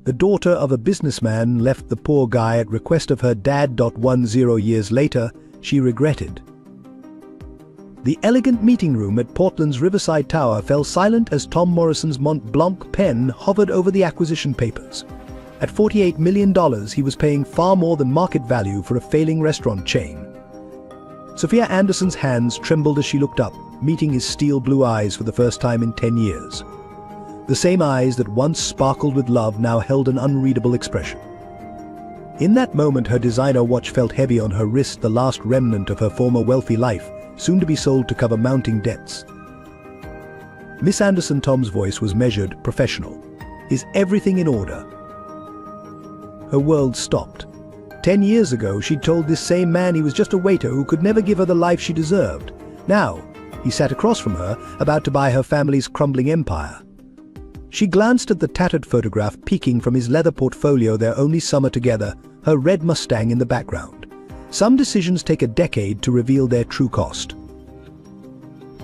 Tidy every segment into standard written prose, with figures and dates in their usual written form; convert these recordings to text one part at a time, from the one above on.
The daughter of a businessman left the poor guy at request of her dad. 10 years later, she regretted. The elegant meeting room at Portland's Riverside Tower fell silent as Tom Morrison's Mont Blanc pen hovered over the acquisition papers. At $48 million, he was paying far more than market value for a failing restaurant chain. Sophia Anderson's hands trembled as she looked up, meeting his steel blue eyes for the first time in 10 years. The same eyes that once sparkled with love now held an unreadable expression. In that moment, her designer watch felt heavy on her wrist, the last remnant of her former wealthy life, soon to be sold to cover mounting debts. Miss Anderson, Tom's voice was measured, professional. Is everything in order? Her world stopped. 10 years ago, she'd told this same man he was just a waiter who could never give her the life she deserved. Now, he sat across from her, about to buy her family's crumbling empire. She glanced at the tattered photograph peeking from his leather portfolio, their only summer together, her red Mustang in the background. Some decisions take a decade to reveal their true cost.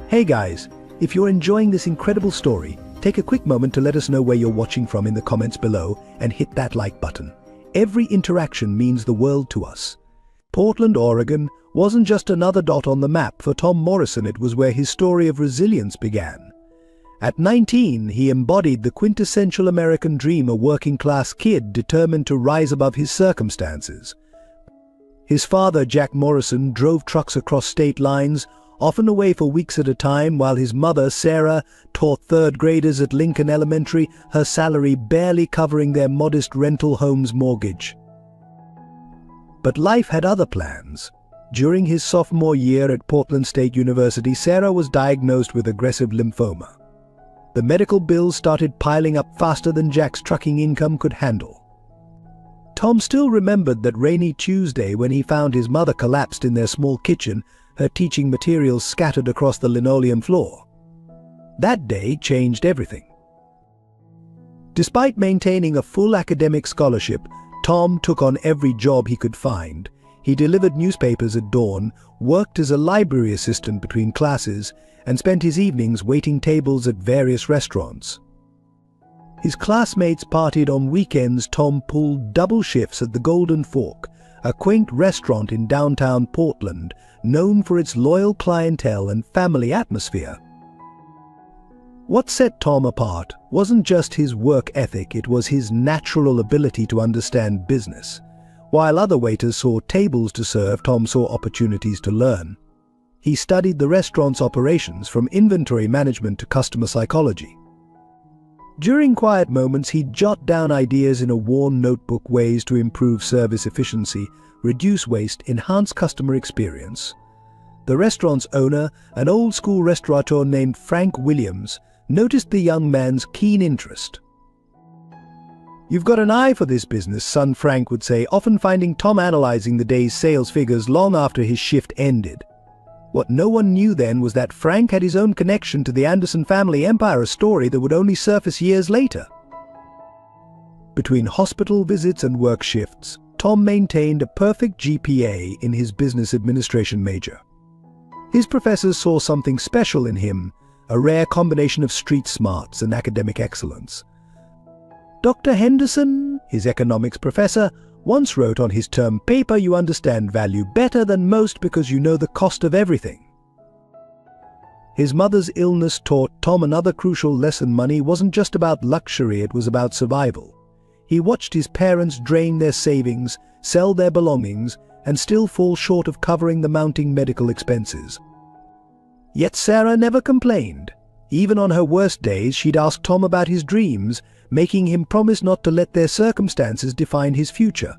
Hey guys, if you're enjoying this incredible story, take a quick moment to let us know where you're watching from in the comments below and hit that like button. Every interaction means the world to us. Portland, Oregon wasn't just another dot on the map for Tom Morrison, it was where his story of resilience began. At 19, he embodied the quintessential American dream, a working-class kid determined to rise above his circumstances. His father, Jack Morrison, drove trucks across state lines, often away for weeks at a time, while his mother, Sarah, taught third graders at Lincoln Elementary, her salary barely covering their modest rental home's mortgage. But life had other plans. During his sophomore year at Portland State University, Sarah was diagnosed with aggressive lymphoma. The medical bills started piling up faster than Jack's trucking income could handle. Tom still remembered that rainy Tuesday when he found his mother collapsed in their small kitchen, her teaching materials scattered across the linoleum floor. That day changed everything. Despite maintaining a full academic scholarship, Tom took on every job he could find. He delivered newspapers at dawn, worked as a library assistant between classes, and spent his evenings waiting tables at various restaurants. His classmates partied on weekends. Tom pulled double shifts at the Golden Fork, a quaint restaurant in downtown Portland, known for its loyal clientele and family atmosphere. What set Tom apart wasn't just his work ethic, it was his natural ability to understand business. While other waiters saw tables to serve, Tom saw opportunities to learn. He studied the restaurant's operations, from inventory management to customer psychology. During quiet moments, he'd jot down ideas in a worn notebook, ways to improve service efficiency, reduce waste, enhance customer experience. The restaurant's owner, an old-school restaurateur named Frank Williams, noticed the young man's keen interest. "You've got an eye for this business, son," Frank would say, often finding Tom analyzing the day's sales figures long after his shift ended. What no one knew then was that Frank had his own connection to the Anderson family empire, a story that would only surface years later. Between hospital visits and work shifts, Tom maintained a perfect GPA in his business administration major. His professors saw something special in him, a rare combination of street smarts and academic excellence. Dr. Henderson, his economics professor, once wrote on his term paper, "You understand value better than most because you know the cost of everything." His mother's illness taught Tom another crucial lesson: money wasn't just about luxury, it was about survival. He watched his parents drain their savings, sell their belongings, and still fall short of covering the mounting medical expenses. Yet Sarah never complained. Even on her worst days, she'd ask Tom about his dreams, making him promise not to let their circumstances define his future.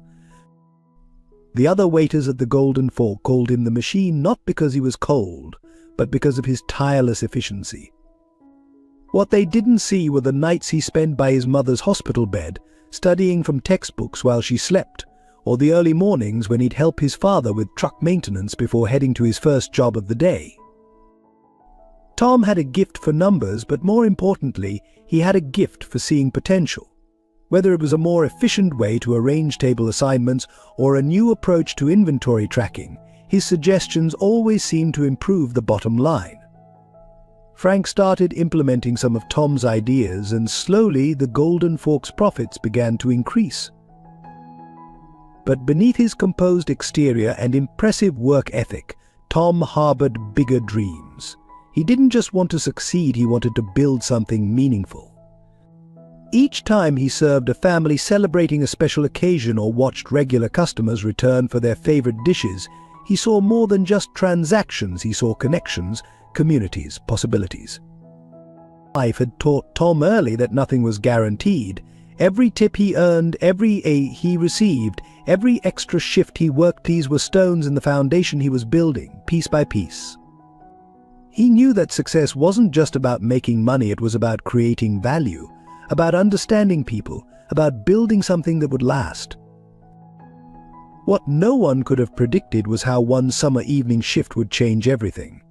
The other waiters at the Golden Fork called him the Machine, not because he was cold, but because of his tireless efficiency. What they didn't see were the nights he spent by his mother's hospital bed, studying from textbooks while she slept, or the early mornings when he'd help his father with truck maintenance before heading to his first job of the day. Tom had a gift for numbers, but more importantly, he had a gift for seeing potential. Whether it was a more efficient way to arrange table assignments or a new approach to inventory tracking, his suggestions always seemed to improve the bottom line. Frank started implementing some of Tom's ideas, and slowly the Golden Fork's profits began to increase. But beneath his composed exterior and impressive work ethic, Tom harbored bigger dreams. He didn't just want to succeed, he wanted to build something meaningful. Each time he served a family celebrating a special occasion or watched regular customers return for their favorite dishes, he saw more than just transactions, he saw connections, communities, possibilities. Life had taught Tom early that nothing was guaranteed. Every tip he earned, every A he received, every extra shift he worked, these were stones in the foundation he was building, piece by piece. He knew that success wasn't just about making money, it was about creating value, about understanding people, about building something that would last. What no one could have predicted was how one summer evening shift would change everything.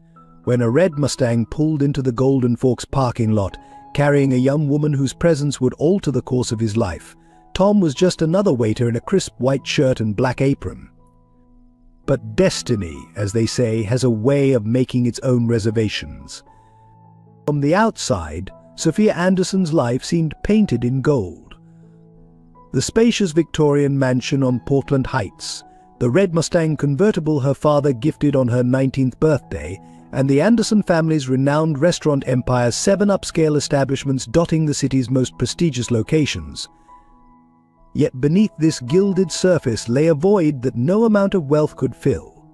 When a red Mustang pulled into the Golden Forks parking lot, carrying a young woman whose presence would alter the course of his life, Tom was just another waiter in a crisp white shirt and black apron. But destiny, as they say, has a way of making its own reservations. From the outside, Sophia Anderson's life seemed painted in gold. The spacious Victorian mansion on Portland Heights, the red Mustang convertible her father gifted on her 19th birthday, and the Anderson family's renowned restaurant empire, 7 upscale establishments dotting the city's most prestigious locations. Yet beneath this gilded surface lay a void that no amount of wealth could fill.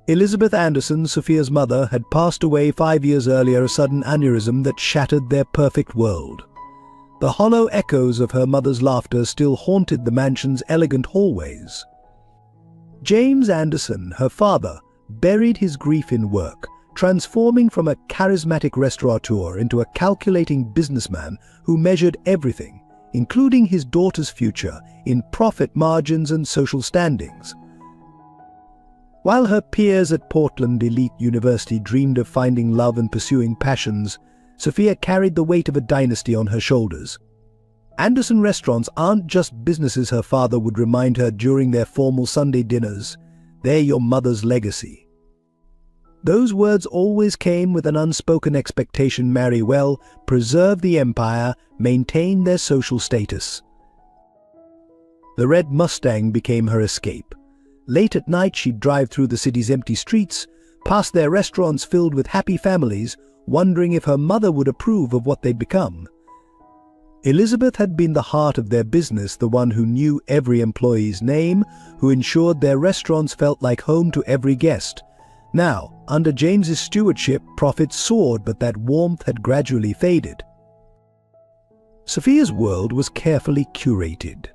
Elizabeth Anderson, Sophia's mother, had passed away 5 years earlier, a sudden aneurysm that shattered their perfect world. The hollow echoes of her mother's laughter still haunted the mansion's elegant hallways. James Anderson, her father, buried his grief in work, transforming from a charismatic restaurateur into a calculating businessman who measured everything, including his daughter's future, in profit margins and social standings. While her peers at Portland Elite University dreamed of finding love and pursuing passions, Sophia carried the weight of a dynasty on her shoulders. Anderson restaurants aren't just businesses, her father would remind her during their formal Sunday dinners. They're your mother's legacy. Those words always came with an unspoken expectation: marry well, preserve the empire, maintain their social status. The red Mustang became her escape. Late at night, she'd drive through the city's empty streets, past their restaurants filled with happy families, wondering if her mother would approve of what they'd become. Elizabeth had been the heart of their business, the one who knew every employee's name, who ensured their restaurants felt like home to every guest. Now, under James's stewardship, profits soared, but that warmth had gradually faded. Sophia's world was carefully curated.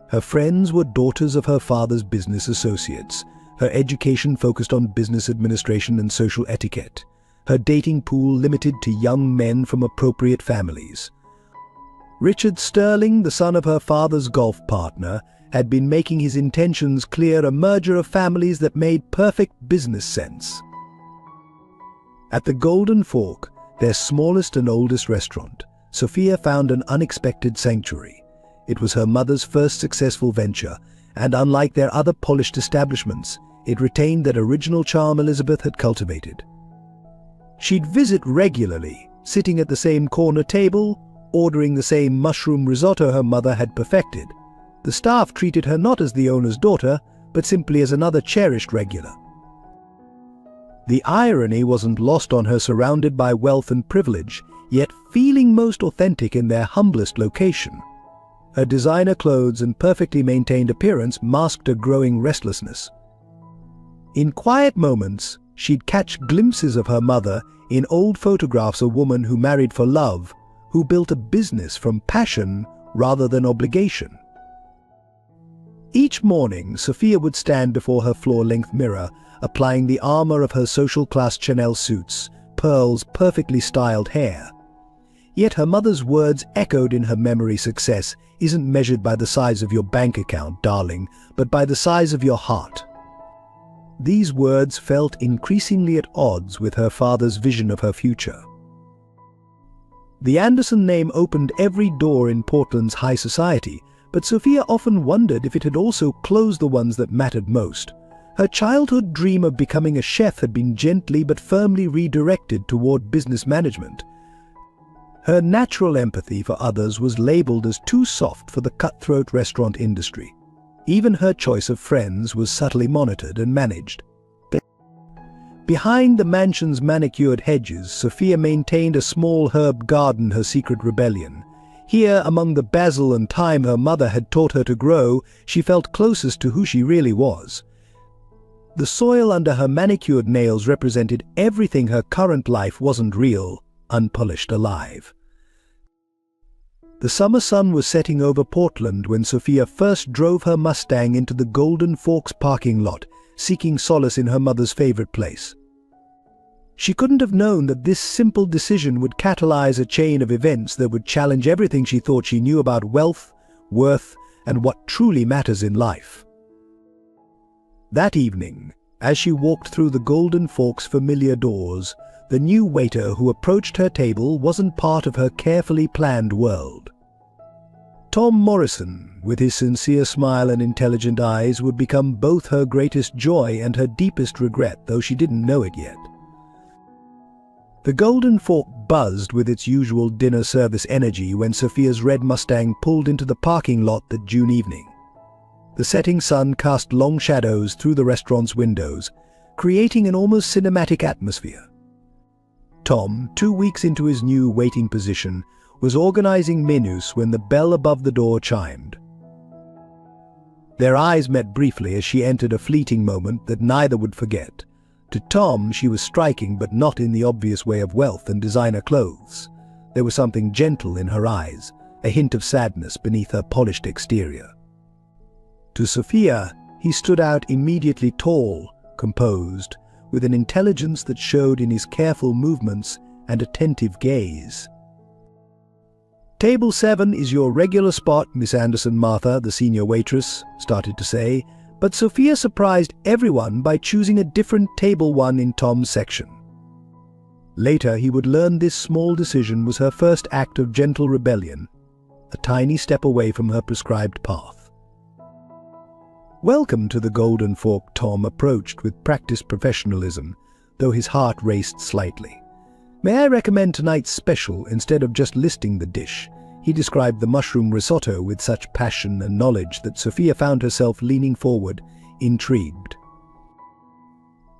Her friends were daughters of her father's business associates. Her education focused on business administration and social etiquette. Her dating pool limited to young men from appropriate families. Richard Sterling, the son of her father's golf partner, had been making his intentions clear, a merger of families that made perfect business sense. At the Golden Fork, their smallest and oldest restaurant, Sophia found an unexpected sanctuary. It was her mother's first successful venture, and unlike their other polished establishments, it retained that original charm Elizabeth had cultivated. She'd visit regularly, sitting at the same corner table, ordering the same mushroom risotto her mother had perfected. The staff treated her not as the owner's daughter, but simply as another cherished regular. The irony wasn't lost on her, surrounded by wealth and privilege, yet feeling most authentic in their humblest location. Her designer clothes and perfectly maintained appearance masked a growing restlessness. In quiet moments, she'd catch glimpses of her mother in old photographs, a woman who married for love, who built a business from passion rather than obligation. Each morning, Sophia would stand before her floor-length mirror, applying the armor of her social-class Chanel suits, pearls, perfectly styled hair. Yet her mother's words echoed in her memory: success isn't measured by the size of your bank account, darling, but by the size of your heart. These words felt increasingly at odds with her father's vision of her future. The Anderson name opened every door in Portland's high society, but Sophia often wondered if it had also closed the ones that mattered most. Her childhood dream of becoming a chef had been gently but firmly redirected toward business management. Her natural empathy for others was labeled as too soft for the cutthroat restaurant industry. Even her choice of friends was subtly monitored and managed. Behind the mansion's manicured hedges, Sophia maintained a small herb garden, her secret rebellion. Here, among the basil and thyme her mother had taught her to grow, she felt closest to who she really was. The soil under her manicured nails represented everything her current life wasn't: real, unpolished, alive. The summer sun was setting over Portland when Sophia first drove her Mustang into the Golden Forks parking lot, seeking solace in her mother's favorite place. She couldn't have known that this simple decision would catalyze a chain of events that would challenge everything she thought she knew about wealth, worth, and what truly matters in life. That evening, as she walked through the Golden Forks' familiar doors, the new waiter who approached her table wasn't part of her carefully planned world. Tom Morrison, with his sincere smile and intelligent eyes, would become both her greatest joy and her deepest regret, though she didn't know it yet. The Golden Fork buzzed with its usual dinner service energy when Sophia's red Mustang pulled into the parking lot that June evening. The setting sun cast long shadows through the restaurant's windows, creating an almost cinematic atmosphere. Tom, 2 weeks into his new waiting position, was organizing menus when the bell above the door chimed. Their eyes met briefly as she entered, a fleeting moment that neither would forget. To Tom, she was striking, but not in the obvious way of wealth and designer clothes. There was something gentle in her eyes, a hint of sadness beneath her polished exterior. To Sophia, he stood out immediately: tall, composed, with an intelligence that showed in his careful movements and attentive gaze. "Table 7 is your regular spot, Miss Anderson." Martha, the senior waitress, started to say, but Sophia surprised everyone by choosing a different table 1 in Tom's section. Later, he would learn this small decision was her first act of gentle rebellion, a tiny step away from her prescribed path. "Welcome to the Golden Fork," Tom approached with practiced professionalism, though his heart raced slightly. "May I recommend tonight's special instead of just listing the dish?" He described the mushroom risotto with such passion and knowledge that Sophia found herself leaning forward, intrigued.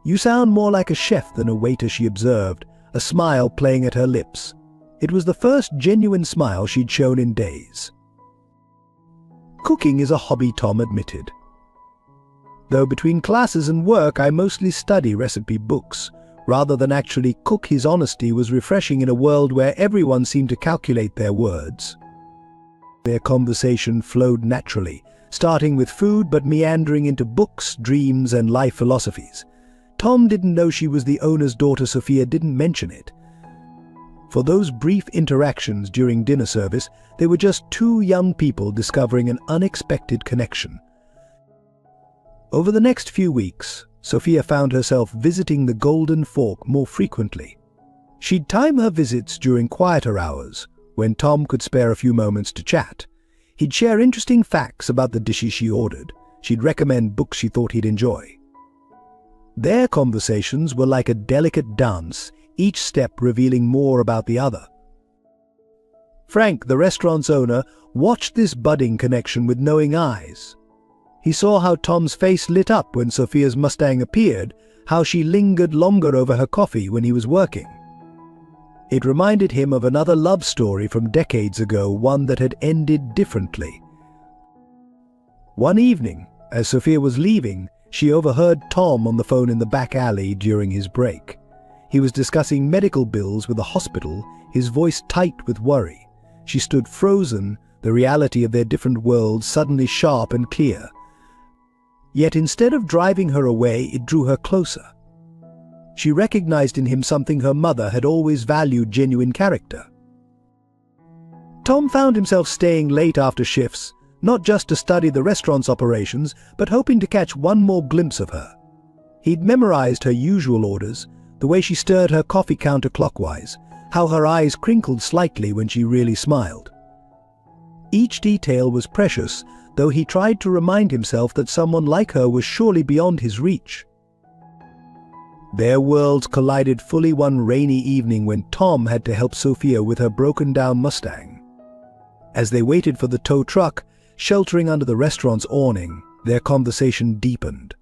"You sound more like a chef than a waiter," she observed, a smile playing at her lips. It was the first genuine smile she'd shown in days. "Cooking is a hobby," Tom admitted. "Though between classes and work I mostly study recipe books, rather than actually cook." His honesty was refreshing in a world where everyone seemed to calculate their words. Their conversation flowed naturally, starting with food but meandering into books, dreams, and life philosophies. Tom didn't know she was the owner's daughter. Sophia didn't mention it. For those brief interactions during dinner service, they were just two young people discovering an unexpected connection. Over the next few weeks, Sophia found herself visiting the Golden Fork more frequently. She'd time her visits during quieter hours, when Tom could spare a few moments to chat. He'd share interesting facts about the dishes she ordered. She'd recommend books she thought he'd enjoy. Their conversations were like a delicate dance, each step revealing more about the other. Frank, the restaurant's owner, watched this budding connection with knowing eyes. He saw how Tom's face lit up when Sophia's Mustang appeared, how she lingered longer over her coffee when he was working. It reminded him of another love story from decades ago, one that had ended differently. One evening, as Sophia was leaving, she overheard Tom on the phone in the back alley during his break. He was discussing medical bills with the hospital, his voice tight with worry. She stood frozen, the reality of their different worlds suddenly sharp and clear. Yet instead of driving her away, it drew her closer. She recognized in him something her mother had always valued: genuine character. Tom found himself staying late after shifts, not just to study the restaurant's operations, but hoping to catch one more glimpse of her. He'd memorized her usual orders, the way she stirred her coffee counterclockwise, how her eyes crinkled slightly when she really smiled. Each detail was precious, though he tried to remind himself that someone like her was surely beyond his reach. Their worlds collided fully one rainy evening when Tom had to help Sophia with her broken-down Mustang. As they waited for the tow truck, sheltering under the restaurant's awning, their conversation deepened.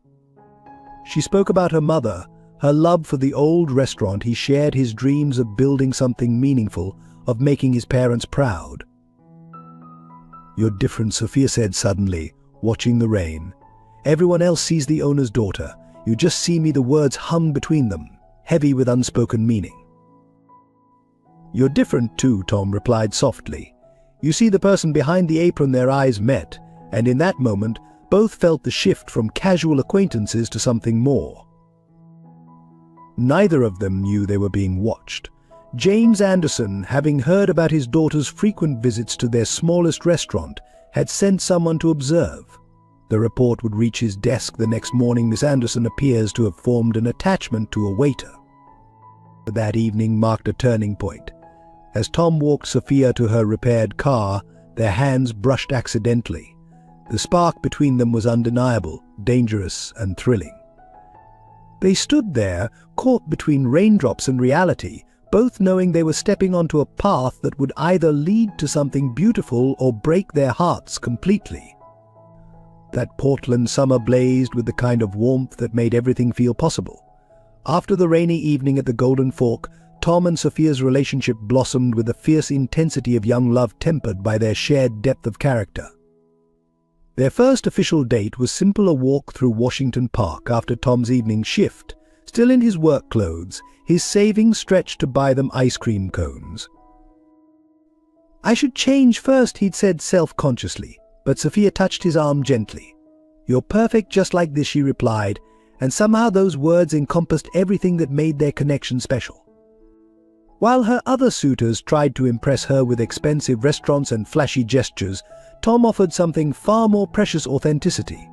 She spoke about her mother, her love for the old restaurant. He shared his dreams of building something meaningful, of making his parents proud. "You're different," Sophia said suddenly, watching the rain. "Everyone else sees the owner's daughter. You just see me." The words hung between them, heavy with unspoken meaning. "You're different too," Tom replied softly. "You see the person behind the apron." Their eyes met, and in that moment, both felt the shift from casual acquaintances to something more. Neither of them knew they were being watched. James Anderson, having heard about his daughter's frequent visits to their smallest restaurant, had sent someone to observe. The report would reach his desk the next morning. Miss Anderson appears to have formed an attachment to a waiter. That evening marked a turning point. As Tom walked Sophia to her repaired car, their hands brushed accidentally. The spark between them was undeniable, dangerous and thrilling. They stood there, caught between raindrops and reality, both knowing they were stepping onto a path that would either lead to something beautiful or break their hearts completely. That Portland summer blazed with the kind of warmth that made everything feel possible. After the rainy evening at the Golden Fork, Tom and Sophia's relationship blossomed with the fierce intensity of young love tempered by their shared depth of character. Their first official date was simply a walk through Washington Park after Tom's evening shift. Still in his work clothes, his savings stretched to buy them ice cream cones. "I should change first," he'd said self-consciously, but Sophia touched his arm gently. "You're perfect just like this," she replied, and somehow those words encompassed everything that made their connection special. While her other suitors tried to impress her with expensive restaurants and flashy gestures, Tom offered something far more precious: authenticity.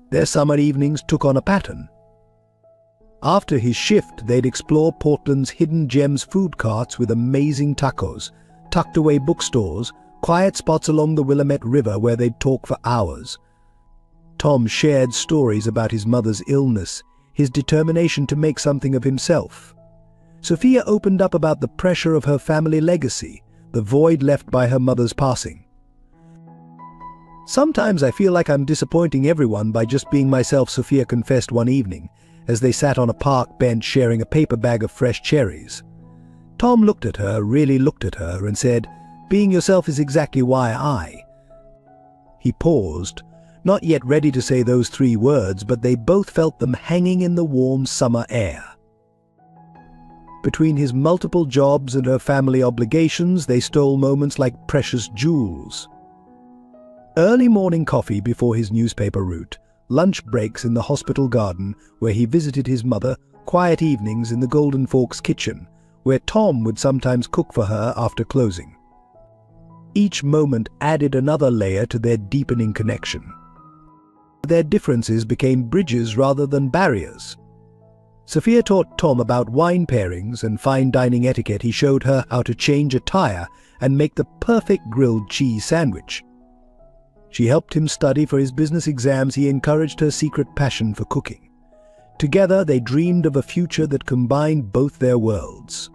Their summer evenings took on a pattern. After his shift, they'd explore Portland's hidden gems food carts with amazing tacos, tucked-away bookstores, quiet spots along the Willamette River where they'd talk for hours. Tom shared stories about his mother's illness, his determination to make something of himself. Sophia opened up about the pressure of her family legacy, the void left by her mother's passing. "Sometimes I feel like I'm disappointing everyone by just being myself," Sophia confessed one evening, as they sat on a park bench sharing a paper bag of fresh cherries. Tom looked at her, really looked at her, and said, "Being yourself is exactly why I..." He paused, not yet ready to say those 3 words, but they both felt them hanging in the warm summer air. Between his multiple jobs and her family obligations, they stole moments like precious jewels. Early morning coffee before his newspaper route, lunch breaks in the hospital garden where he visited his mother, quiet evenings in the Golden Forks kitchen, where Tom would sometimes cook for her after closing. Each moment added another layer to their deepening connection. Their differences became bridges rather than barriers. Sophia taught Tom about wine pairings and fine dining etiquette. He showed her how to change a tire and make the perfect grilled cheese sandwich. She helped him study for his business exams. He encouraged her secret passion for cooking. Together, they dreamed of a future that combined both their worlds.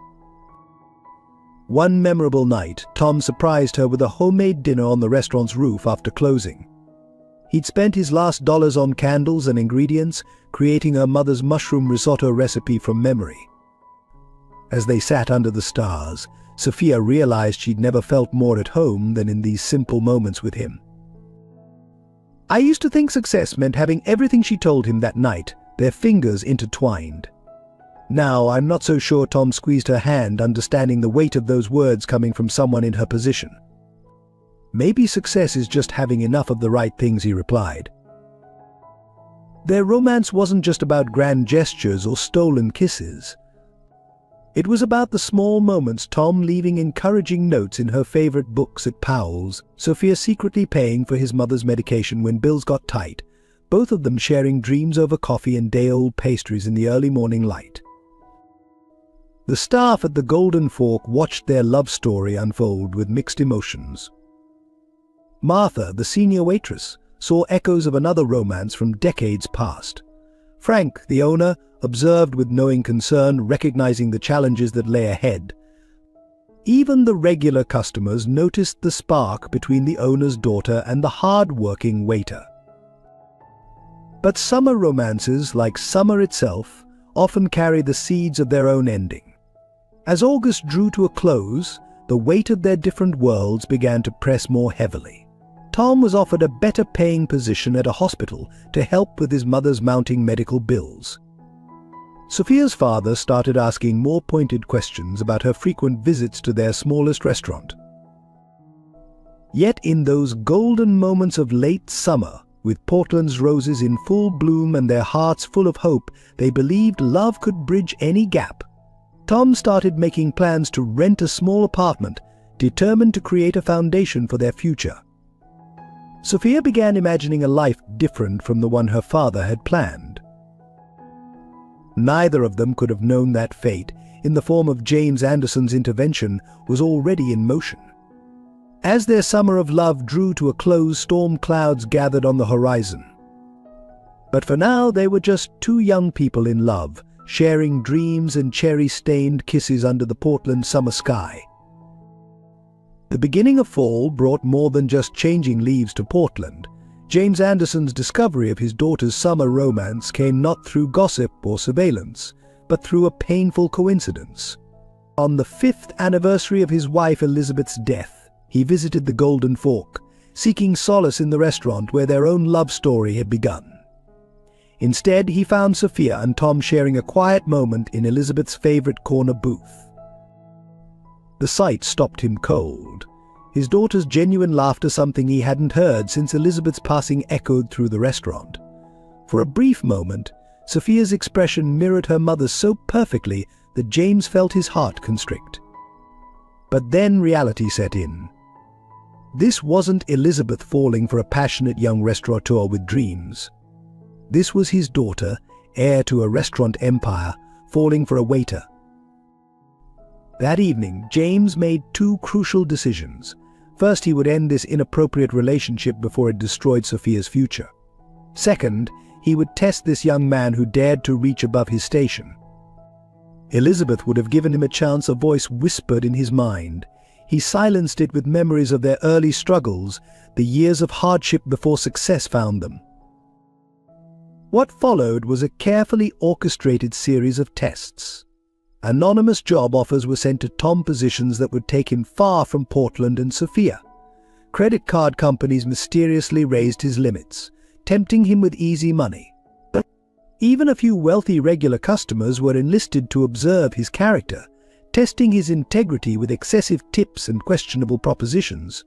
One memorable night, Tom surprised her with a homemade dinner on the restaurant's roof after closing. He'd spent his last dollars on candles and ingredients, creating her mother's mushroom risotto recipe from memory. As they sat under the stars, Sophia realized she'd never felt more at home than in these simple moments with him. "I used to think success meant having everything," she told him that night, their fingers intertwined. "Now I'm not so sure." Tom squeezed her hand, understanding the weight of those words coming from someone in her position. "Maybe success is just having enough of the right things," he replied. Their romance wasn't just about grand gestures or stolen kisses. It was about the small moments: Tom leaving encouraging notes in her favorite books at Powell's, Sophia secretly paying for his mother's medication when bills got tight, both of them sharing dreams over coffee and day-old pastries in the early morning light. The staff at the Golden Fork watched their love story unfold with mixed emotions. Martha, the senior waitress, saw echoes of another romance from decades past. Frank, the owner, observed with knowing concern, recognizing the challenges that lay ahead. Even the regular customers noticed the spark between the owner's daughter and the hard-working waiter. But summer romances, like summer itself, often carry the seeds of their own ending. As August drew to a close, the weight of their different worlds began to press more heavily. Tom was offered a better-paying position at a hospital to help with his mother's mounting medical bills. Sophia's father started asking more pointed questions about her frequent visits to their smallest restaurant. Yet in those golden moments of late summer, with Portland's roses in full bloom and their hearts full of hope, they believed love could bridge any gap. Tom started making plans to rent a small apartment, determined to create a foundation for their future. Sophia began imagining a life different from the one her father had planned. Neither of them could have known that fate, in the form of James Anderson's intervention, was already in motion. As their summer of love drew to a close, storm clouds gathered on the horizon. But for now, they were just two young people in love, sharing dreams and cherry-stained kisses under the Portland summer sky. The beginning of fall brought more than just changing leaves to Portland. James Anderson's discovery of his daughter's summer romance came not through gossip or surveillance, but through a painful coincidence. On the 5th anniversary of his wife Elizabeth's death, he visited the Golden Fork, seeking solace in the restaurant where their own love story had begun. Instead, he found Sophia and Tom sharing a quiet moment in Elizabeth's favorite corner booth. The sight stopped him cold. His daughter's genuine laughter, something he hadn't heard since Elizabeth's passing, echoed through the restaurant. For a brief moment, Sophia's expression mirrored her mother's so perfectly that James felt his heart constrict. But then reality set in. This wasn't Elizabeth falling for a passionate young restaurateur with dreams. This was his daughter, heir to a restaurant empire, falling for a waiter. That evening, James made two crucial decisions. First, he would end this inappropriate relationship before it destroyed Sophia's future. Second, he would test this young man who dared to reach above his station. Elizabeth would have given him a chance. A voice whispered in his mind. He silenced it with memories of their early struggles, the years of hardship before success found them. What followed was a carefully orchestrated series of tests. Anonymous job offers were sent to Tom, positions that would take him far from Portland and Sophia. Credit card companies mysteriously raised his limits, tempting him with easy money. Even a few wealthy regular customers were enlisted to observe his character, testing his integrity with excessive tips and questionable propositions.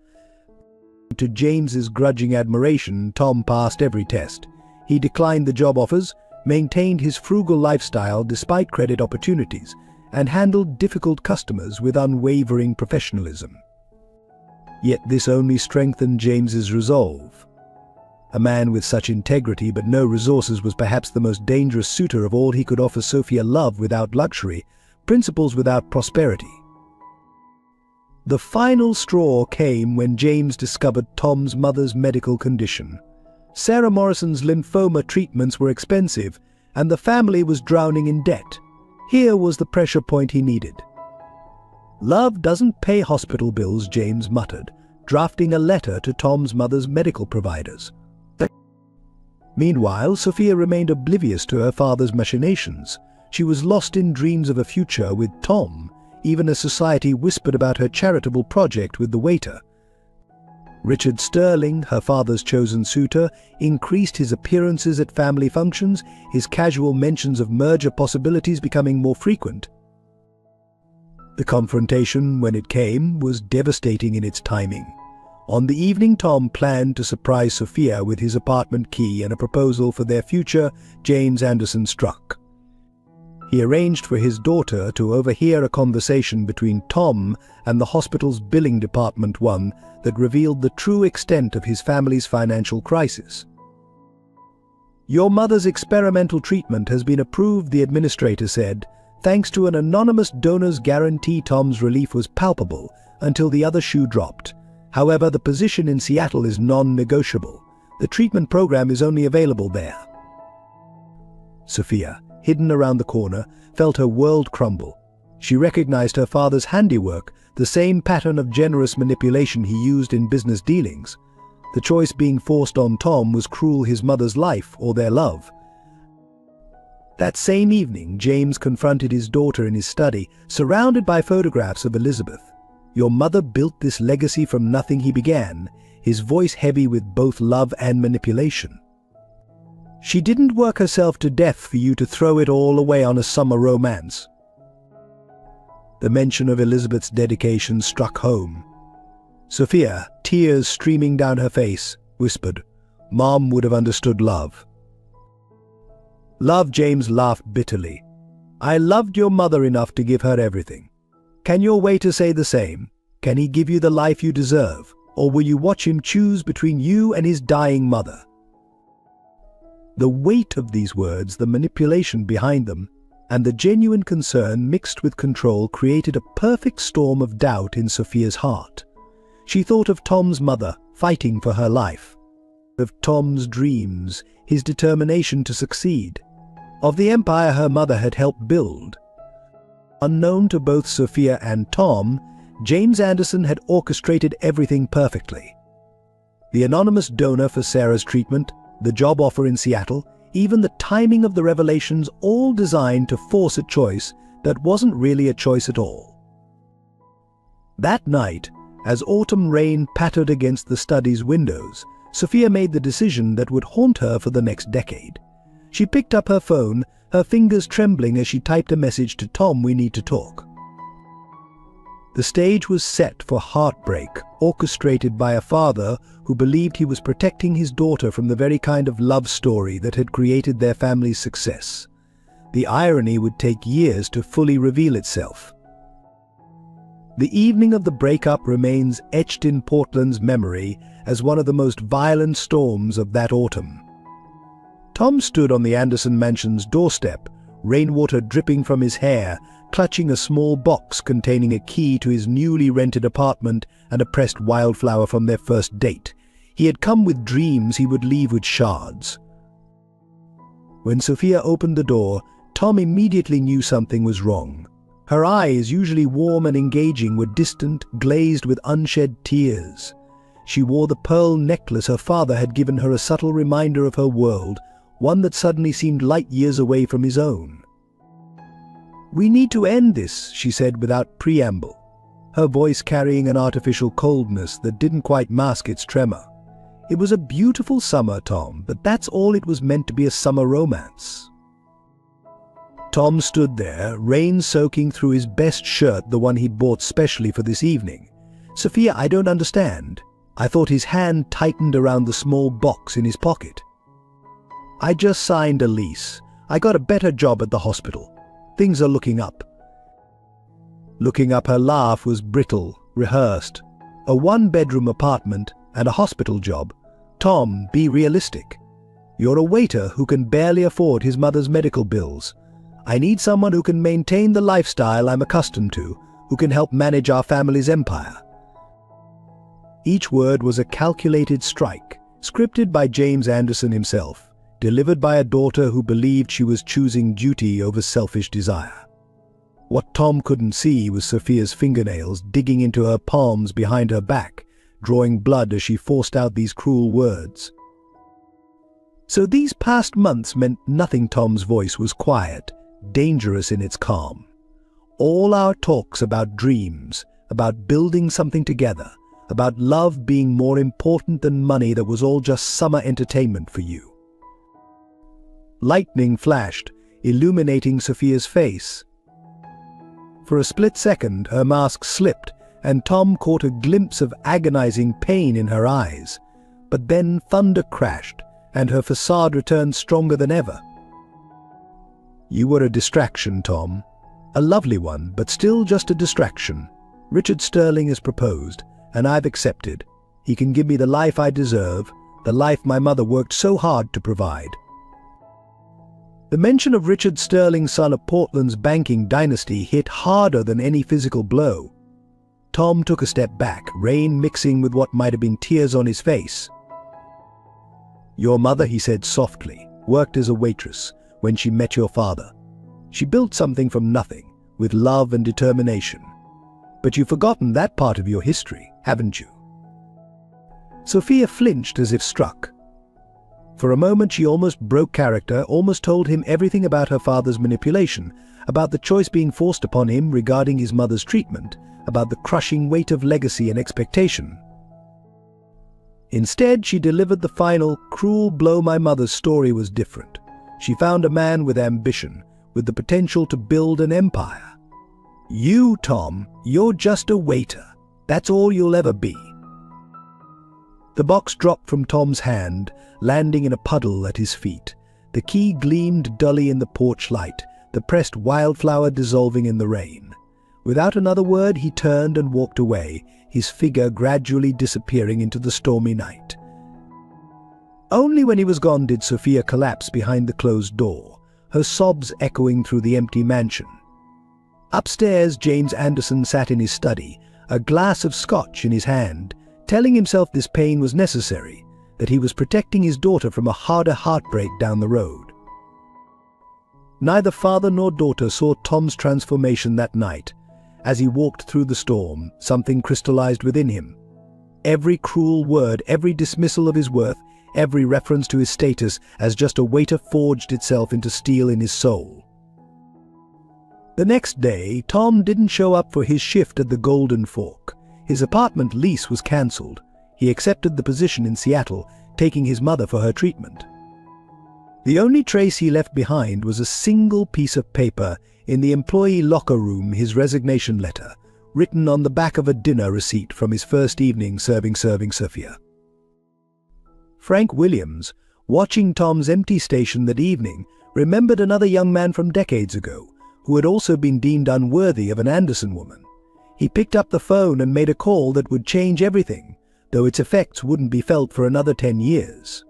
To James's grudging admiration, Tom passed every test. He declined the job offers, maintained his frugal lifestyle despite credit opportunities, and handled difficult customers with unwavering professionalism. Yet this only strengthened James's resolve. A man with such integrity but no resources was perhaps the most dangerous suitor of all. He could offer Sophia love without luxury, principles without prosperity. The final straw came when James discovered Tom's mother's medical condition. Sarah Morrison's lymphoma treatments were expensive, and the family was drowning in debt. Here was the pressure point he needed. "Love doesn't pay hospital bills," James muttered, drafting a letter to Tom's mother's medical providers. Meanwhile, Sophia remained oblivious to her father's machinations. She was lost in dreams of a future with Tom, even as society whispered about her charitable project with the waiter. Richard Sterling, her father's chosen suitor, increased his appearances at family functions, his casual mentions of merger possibilities becoming more frequent. The confrontation, when it came, was devastating in its timing. On the evening Tom planned to surprise Sophia with his apartment key and a proposal for their future, James Anderson struck. He arranged for his daughter to overhear a conversation between Tom and the hospital's billing department, one that revealed the true extent of his family's financial crisis. "Your mother's experimental treatment has been approved," the administrator said, Thanks to an anonymous donor's guarantee, Tom's relief was palpable until the other shoe dropped. However, the position in Seattle is non-negotiable. The treatment program is only available there. Sophia, hidden around the corner, felt her world crumble. She recognized her father's handiwork, the same pattern of generous manipulation he used in business dealings. The choice being forced on Tom was cruel: his mother's life or their love. That same evening, James confronted his daughter in his study, surrounded by photographs of Elizabeth. "Your mother built this legacy from nothing," he began, his voice heavy with both love and manipulation. "She didn't work herself to death for you to throw it all away on a summer romance." The mention of Elizabeth's dedication struck home. Sophia, tears streaming down her face, whispered, "Mom would have understood love." "Love?" James laughed bitterly. "I loved your mother enough to give her everything. Can your waiter say the same? Can he give you the life you deserve? Or will you watch him choose between you and his dying mother?" The weight of these words, the manipulation behind them, and the genuine concern mixed with control created a perfect storm of doubt in Sophia's heart. She thought of Tom's mother fighting for her life, of Tom's dreams, his determination to succeed, of the empire her mother had helped build. Unknown to both Sophia and Tom, James Anderson had orchestrated everything perfectly. The anonymous donor for Sarah's treatment, the job offer in Seattle, even the timing of the revelations, all designed to force a choice that wasn't really a choice at all. That night, as autumn rain pattered against the study's windows, Sophia made the decision that would haunt her for the next decade. She picked up her phone, her fingers trembling as she typed a message to Tom: "We need to talk." The stage was set for heartbreak, orchestrated by a father who believed he was protecting his daughter from the very kind of love story that had created their family's success. The irony would take years to fully reveal itself. The evening of the breakup remains etched in Portland's memory as one of the most violent storms of that autumn. Tom stood on the Anderson mansion's doorstep, rainwater dripping from his hair, clutching a small box containing a key to his newly rented apartment and a pressed wildflower from their first date. He had come with dreams he would leave with shards. When Sophia opened the door, Tom immediately knew something was wrong. Her eyes, usually warm and engaging, were distant, glazed with unshed tears. She wore the pearl necklace her father had given her, a subtle reminder of her world, one that suddenly seemed light years away from his own. "We need to end this," she said without preamble, her voice carrying an artificial coldness that didn't quite mask its tremor. "It was a beautiful summer, Tom, but that's all it was meant to be, a summer romance." Tom stood there, rain soaking through his best shirt, the one he'd bought specially for this evening. "Sophia, I don't understand." I thought his hand tightened around the small box in his pocket. "I just signed a lease. I got a better job at the hospital. Things are looking up." Looking up, her laugh was brittle, rehearsed. A one-bedroom apartment and a hospital job. Tom, be realistic. You're a waiter who can barely afford his mother's medical bills. I need someone who can maintain the lifestyle I'm accustomed to, who can help manage our family's empire. Each word was a calculated strike, scripted by James Anderson himself, delivered by a daughter who believed she was choosing duty over selfish desire. What Tom couldn't see was Sophia's fingernails digging into her palms behind her back, drawing blood as she forced out these cruel words. So these past months meant nothing. Tom's voice was quiet, dangerous in its calm. All our talks about dreams, about building something together, about love being more important than money, that was all just summer entertainment for you. Lightning flashed, illuminating Sophia's face. For a split second, her mask slipped, and Tom caught a glimpse of agonizing pain in her eyes. But then thunder crashed, and her facade returned stronger than ever. "You were a distraction, Tom. A lovely one, but still just a distraction. Richard Sterling has proposed, and I've accepted. He can give me the life I deserve, the life my mother worked so hard to provide." The mention of Richard Sterling's son of Portland's banking dynasty hit harder than any physical blow. Tom took a step back, rain mixing with what might have been tears on his face. "Your mother," he said softly, "worked as a waitress when she met your father. She built something from nothing, with love and determination. But you've forgotten that part of your history, haven't you?" Sophia flinched as if struck. For a moment she almost broke character, almost told him everything about her father's manipulation, about the choice being forced upon him regarding his mother's treatment, about the crushing weight of legacy and expectation. Instead, she delivered the final, cruel blow. "My mother's story was different. She found a man with ambition, with the potential to build an empire. You, Tom, you're just a waiter. That's all you'll ever be." The box dropped from Tom's hand, landing in a puddle at his feet. The key gleamed dully in the porch light, the pressed wildflower dissolving in the rain. Without another word, he turned and walked away, his figure gradually disappearing into the stormy night. Only when he was gone did Sophia collapse behind the closed door, her sobs echoing through the empty mansion. Upstairs, James Anderson sat in his study, a glass of scotch in his hand, telling himself this pain was necessary, that he was protecting his daughter from a harder heartbreak down the road. Neither father nor daughter saw Tom's transformation that night. As he walked through the storm, something crystallized within him. Every cruel word, every dismissal of his worth, every reference to his status as just a waiter forged itself into steel in his soul. The next day, Tom didn't show up for his shift at the Golden Fork. His apartment lease was cancelled. He accepted the position in Seattle, taking his mother for her treatment. The only trace he left behind was a single piece of paper in the employee locker room, his resignation letter, written on the back of a dinner receipt from his first evening serving Sophia. Frank Williams, watching Tom's empty station that evening, remembered another young man from decades ago, who had also been deemed unworthy of an Anderson woman. He picked up the phone and made a call that would change everything, though its effects wouldn't be felt for another 10 years.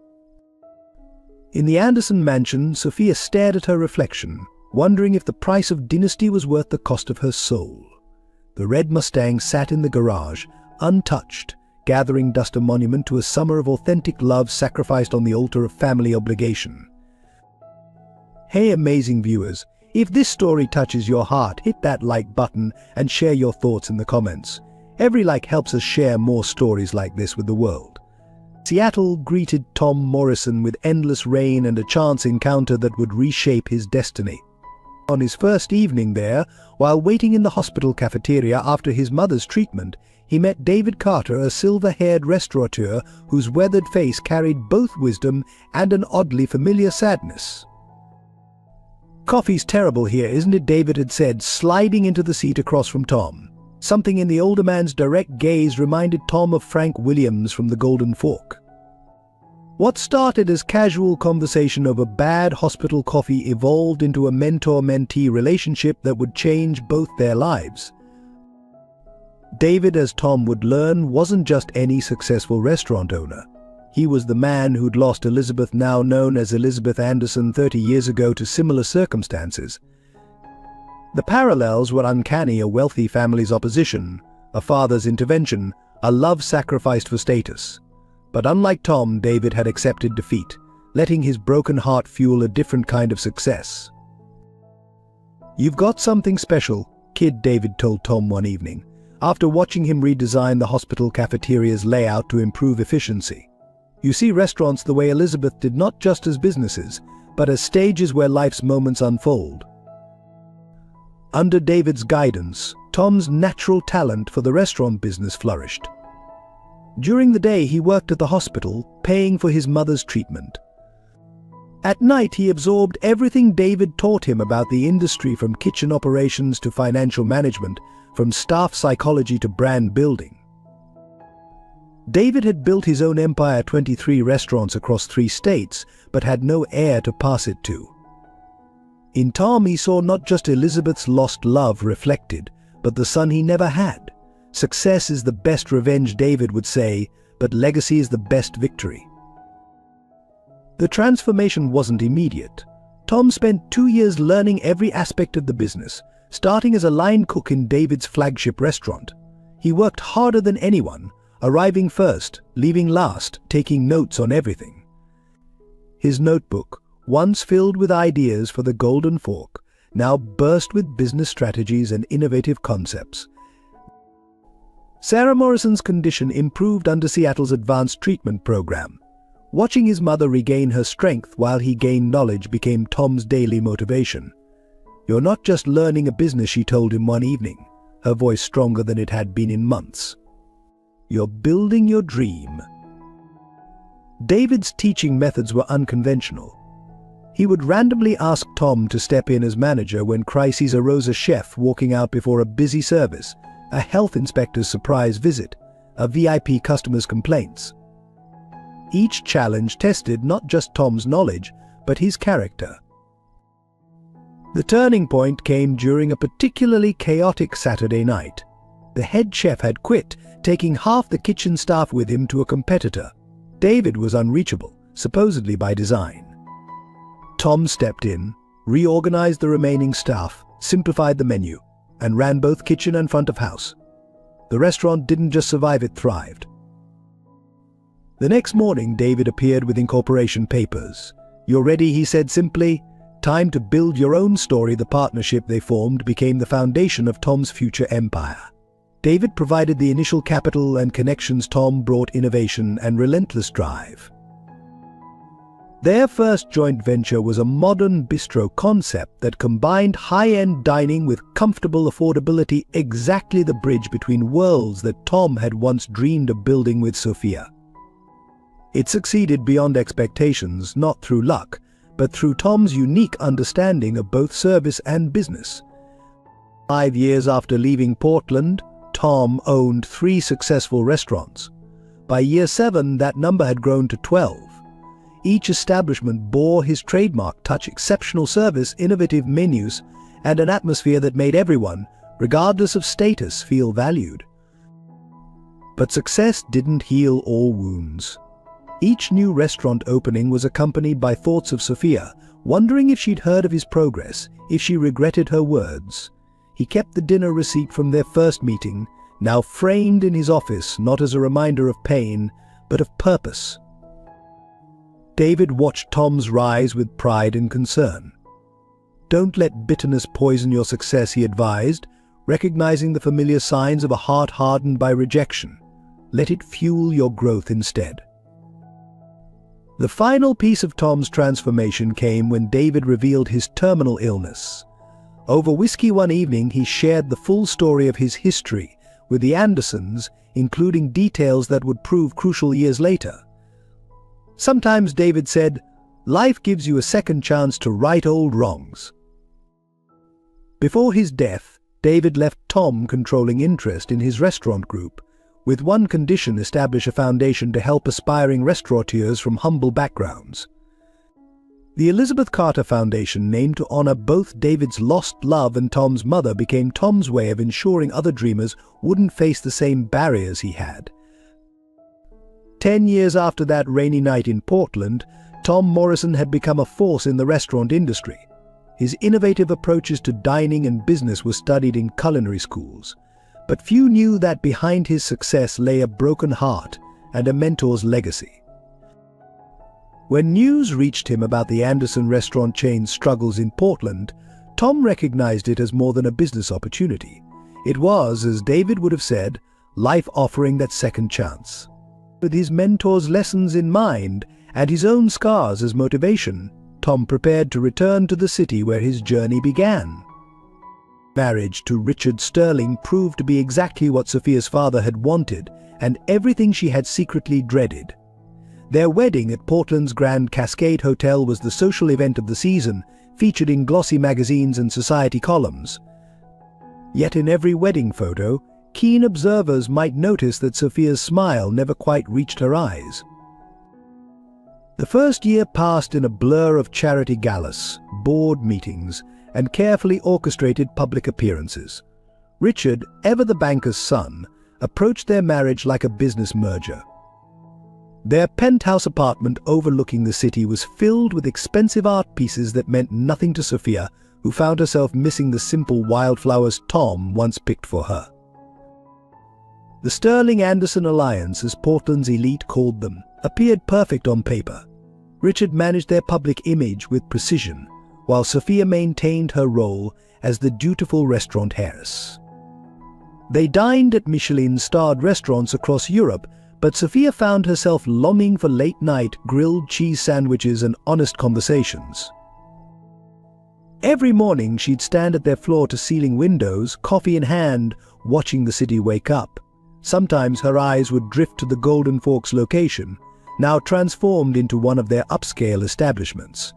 In the Anderson mansion, Sophia stared at her reflection, wondering if the price of dynasty was worth the cost of her soul. The red Mustang sat in the garage, untouched, gathering dust, a monument to a summer of authentic love sacrificed on the altar of family obligation. Hey amazing viewers, if this story touches your heart, hit that like button and share your thoughts in the comments. Every like helps us share more stories like this with the world. Seattle greeted Tom Morrison with endless rain and a chance encounter that would reshape his destiny. On his first evening there, while waiting in the hospital cafeteria after his mother's treatment, he met David Carter, a silver-haired restaurateur whose weathered face carried both wisdom and an oddly familiar sadness. "Coffee's terrible here, isn't it?" David had said, sliding into the seat across from Tom. Something in the older man's direct gaze reminded Tom of Frank Williams from the Golden Fork. What started as casual conversation over bad hospital coffee evolved into a mentor-mentee relationship that would change both their lives. David, as Tom would learn, wasn't just any successful restaurant owner. He was the man who'd lost Elizabeth, now known as Elizabeth Anderson, 30 years ago to similar circumstances. The parallels were uncanny: a wealthy family's opposition, a father's intervention, a love sacrificed for status. But unlike Tom, David had accepted defeat, letting his broken heart fuel a different kind of success. "You've got something special, kid," David told Tom one evening, after watching him redesign the hospital cafeteria's layout to improve efficiency. "You see restaurants the way Elizabeth did, not just as businesses, but as stages where life's moments unfold." Under David's guidance, Tom's natural talent for the restaurant business flourished. During the day, he worked at the hospital, paying for his mother's treatment. At night, he absorbed everything David taught him about the industry, from kitchen operations to financial management, from staff psychology to brand building. David had built his own empire, 23 restaurants across 3 states, but had no heir to pass it to. In Tom, he saw not just Elizabeth's lost love reflected, but the son he never had. Success is the best revenge, David would say, but legacy is the best victory. The transformation wasn't immediate. Tom spent 2 years learning every aspect of the business, starting as a line cook in David's flagship restaurant. He worked harder than anyone, arriving first, leaving last, taking notes on everything. His notebook, once filled with ideas for the Golden Fork, now burst with business strategies and innovative concepts. Sarah Morrison's condition improved under Seattle's advanced treatment program. Watching his mother regain her strength while he gained knowledge became Tom's daily motivation. "You're not just learning a business," she told him one evening, her voice stronger than it had been in months. "You're building your dream." David's teaching methods were unconventional. He would randomly ask Tom to step in as manager when crises arose: a chef walking out before a busy service, a health inspector's surprise visit, a VIP customer's complaints. Each challenge tested not just Tom's knowledge, but his character. The turning point came during a particularly chaotic Saturday night. The head chef had quit, taking half the kitchen staff with him to a competitor. David was unreachable, supposedly by design. Tom stepped in, reorganized the remaining staff, simplified the menu, and ran both kitchen and front of house. The restaurant didn't just survive, it thrived. The next morning, David appeared with incorporation papers. "You're ready," he said simply. "Time to build your own story." The partnership they formed became the foundation of Tom's future empire. David provided the initial capital and connections. Tom brought innovation and relentless drive. Their first joint venture was a modern bistro concept that combined high-end dining with comfortable affordability, exactly the bridge between worlds that Tom had once dreamed of building with Sophia. It succeeded beyond expectations, not through luck, but through Tom's unique understanding of both service and business. 5 years after leaving Portland, Tom owned 3 successful restaurants. By year 7, that number had grown to 12. Each establishment bore his trademark touch: exceptional service, innovative menus, and an atmosphere that made everyone, regardless of status, feel valued. But success didn't heal all wounds. Each new restaurant opening was accompanied by thoughts of Sophia, wondering if she'd heard of his progress, if she regretted her words. He kept the dinner receipt from their first meeting, now framed in his office, not as a reminder of pain, but of purpose. David watched Tom's rise with pride and concern. "Don't let bitterness poison your success," he advised, recognizing the familiar signs of a heart hardened by rejection. "Let it fuel your growth instead." The final piece of Tom's transformation came when David revealed his terminal illness. Over whiskey one evening, he shared the full story of his history with the Andersons, including details that would prove crucial years later. Sometimes, David said, life gives you a second chance to right old wrongs. Before his death, David left Tom controlling interest in his restaurant group, with one condition: establish a foundation to help aspiring restaurateurs from humble backgrounds. The Elizabeth Carter Foundation, named to honor both David's lost love and Tom's mother, became Tom's way of ensuring other dreamers wouldn't face the same barriers he had. 10 years after that rainy night in Portland, Tom Morrison had become a force in the restaurant industry. His innovative approaches to dining and business were studied in culinary schools. But few knew that behind his success lay a broken heart and a mentor's legacy. When news reached him about the Anderson restaurant chain's struggles in Portland, Tom recognized it as more than a business opportunity. It was, as David would have said, life offering that second chance. With his mentor's lessons in mind and his own scars as motivation, Tom prepared to return to the city where his journey began. Marriage to Richard Sterling proved to be exactly what Sophia's father had wanted, and everything she had secretly dreaded. Their wedding at Portland's Grand Cascade Hotel was the social event of the season, featured in glossy magazines and society columns. Yet in every wedding photo, keen observers might notice that Sophia's smile never quite reached her eyes. The first year passed in a blur of charity galas, board meetings, and carefully orchestrated public appearances. Richard, ever the banker's son, approached their marriage like a business merger. Their penthouse apartment overlooking the city was filled with expensive art pieces that meant nothing to Sophia, who found herself missing the simple wildflowers Tom once picked for her. The Sterling-Anderson alliance, as Portland's elite called them, appeared perfect on paper. Richard managed their public image with precision, while Sophia maintained her role as the dutiful restaurant heiress. They dined at Michelin-starred restaurants across Europe, but Sophia found herself longing for late-night grilled cheese sandwiches and honest conversations. Every morning she'd stand at their floor-to-ceiling windows, coffee in hand, watching the city wake up. Sometimes her eyes would drift to the Golden Forks location, now transformed into one of their upscale establishments.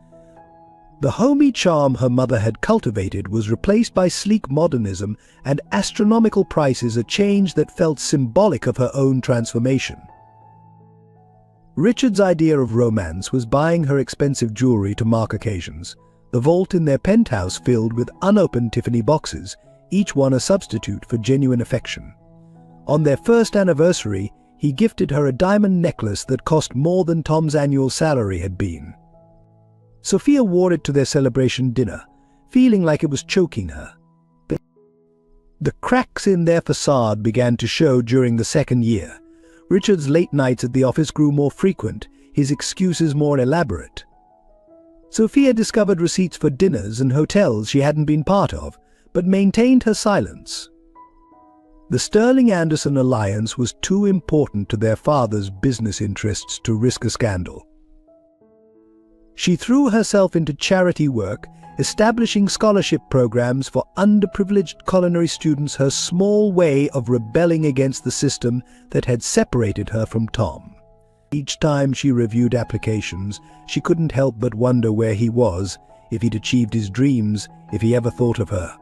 The homey charm her mother had cultivated was replaced by sleek modernism and astronomical prices, a change that felt symbolic of her own transformation. Richard's idea of romance was buying her expensive jewelry to mark occasions, the vault in their penthouse filled with unopened Tiffany boxes, each one a substitute for genuine affection. On their first anniversary, he gifted her a diamond necklace that cost more than Tom's annual salary had been. Sophia wore it to their celebration dinner, feeling like it was choking her. The cracks in their facade began to show during the second year. Richard's late nights at the office grew more frequent, his excuses more elaborate. Sophia discovered receipts for dinners and hotels she hadn't been part of, but maintained her silence. The Sterling-Anderson alliance was too important to their father's business interests to risk a scandal. She threw herself into charity work, establishing scholarship programs for underprivileged culinary students, her small way of rebelling against the system that had separated her from Tom. Each time she reviewed applications, she couldn't help but wonder where he was, if he'd achieved his dreams, if he ever thought of her.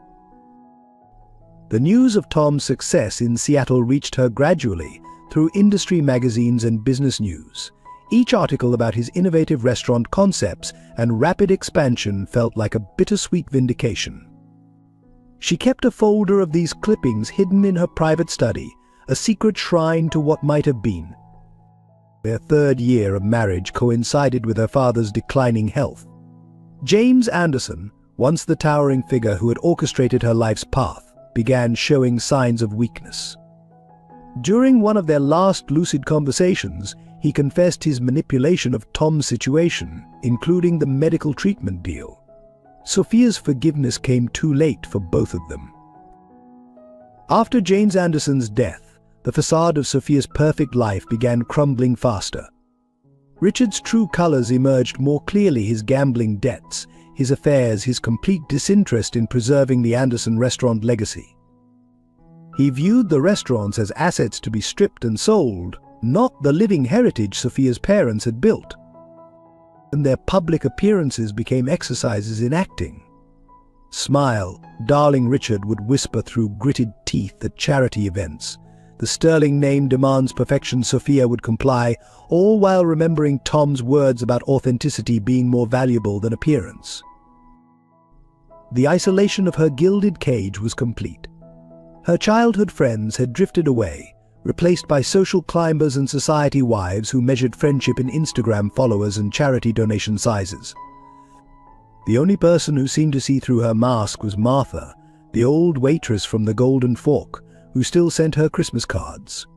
The news of Tom's success in Seattle reached her gradually through industry magazines and business news. Each article about his innovative restaurant concepts and rapid expansion felt like a bittersweet vindication. She kept a folder of these clippings hidden in her private study, a secret shrine to what might have been. Their third year of marriage coincided with her father's declining health. James Anderson, once the towering figure who had orchestrated her life's path, began showing signs of weakness. During one of their last lucid conversations, he confessed his manipulation of Tom's situation, including the medical treatment deal. Sophia's forgiveness came too late for both of them. After James Anderson's death, the facade of Sophia's perfect life began crumbling faster. Richard's true colors emerged more clearly: his gambling debts, his affairs, his complete disinterest in preserving the Anderson restaurant legacy. He viewed the restaurants as assets to be stripped and sold, not the living heritage Sophia's parents had built. And their public appearances became exercises in acting. "Smile, darling," Richard would whisper through gritted teeth at charity events. The sterling name demands perfection, Sophia would comply, all while remembering Tom's words about authenticity being more valuable than appearance. The isolation of her gilded cage was complete. Her childhood friends had drifted away, replaced by social climbers and society wives who measured friendship in Instagram followers and charity donation sizes. The only person who seemed to see through her mask was Martha, the old waitress from the Golden Fork, who still sent her Christmas cards.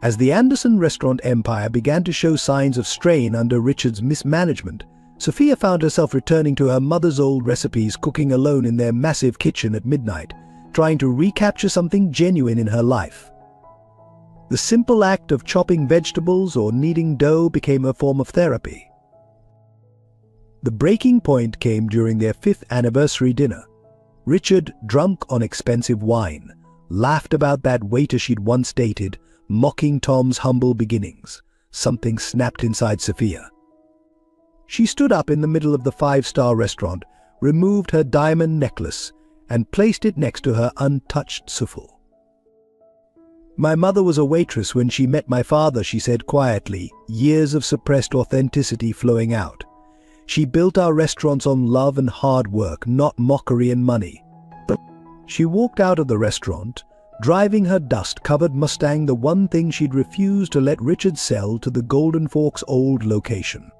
As the Anderson restaurant empire began to show signs of strain under Richard's mismanagement, Sophia found herself returning to her mother's old recipes, cooking alone in their massive kitchen at midnight, trying to recapture something genuine in her life. The simple act of chopping vegetables or kneading dough became a form of therapy. The breaking point came during their 5th anniversary dinner. Richard, drunk on expensive wine, laughed about that waiter she'd once dated, mocking Tom's humble beginnings. Something snapped inside Sophia. She stood up in the middle of the 5-star restaurant, removed her diamond necklace, and placed it next to her untouched souffle. "My mother was a waitress when she met my father," she said quietly, years of suppressed authenticity flowing out. "She built our restaurants on love and hard work, not mockery and money." She walked out of the restaurant, driving her dust-covered Mustang, the one thing she'd refused to let Richard sell, to the Golden Forks' old location.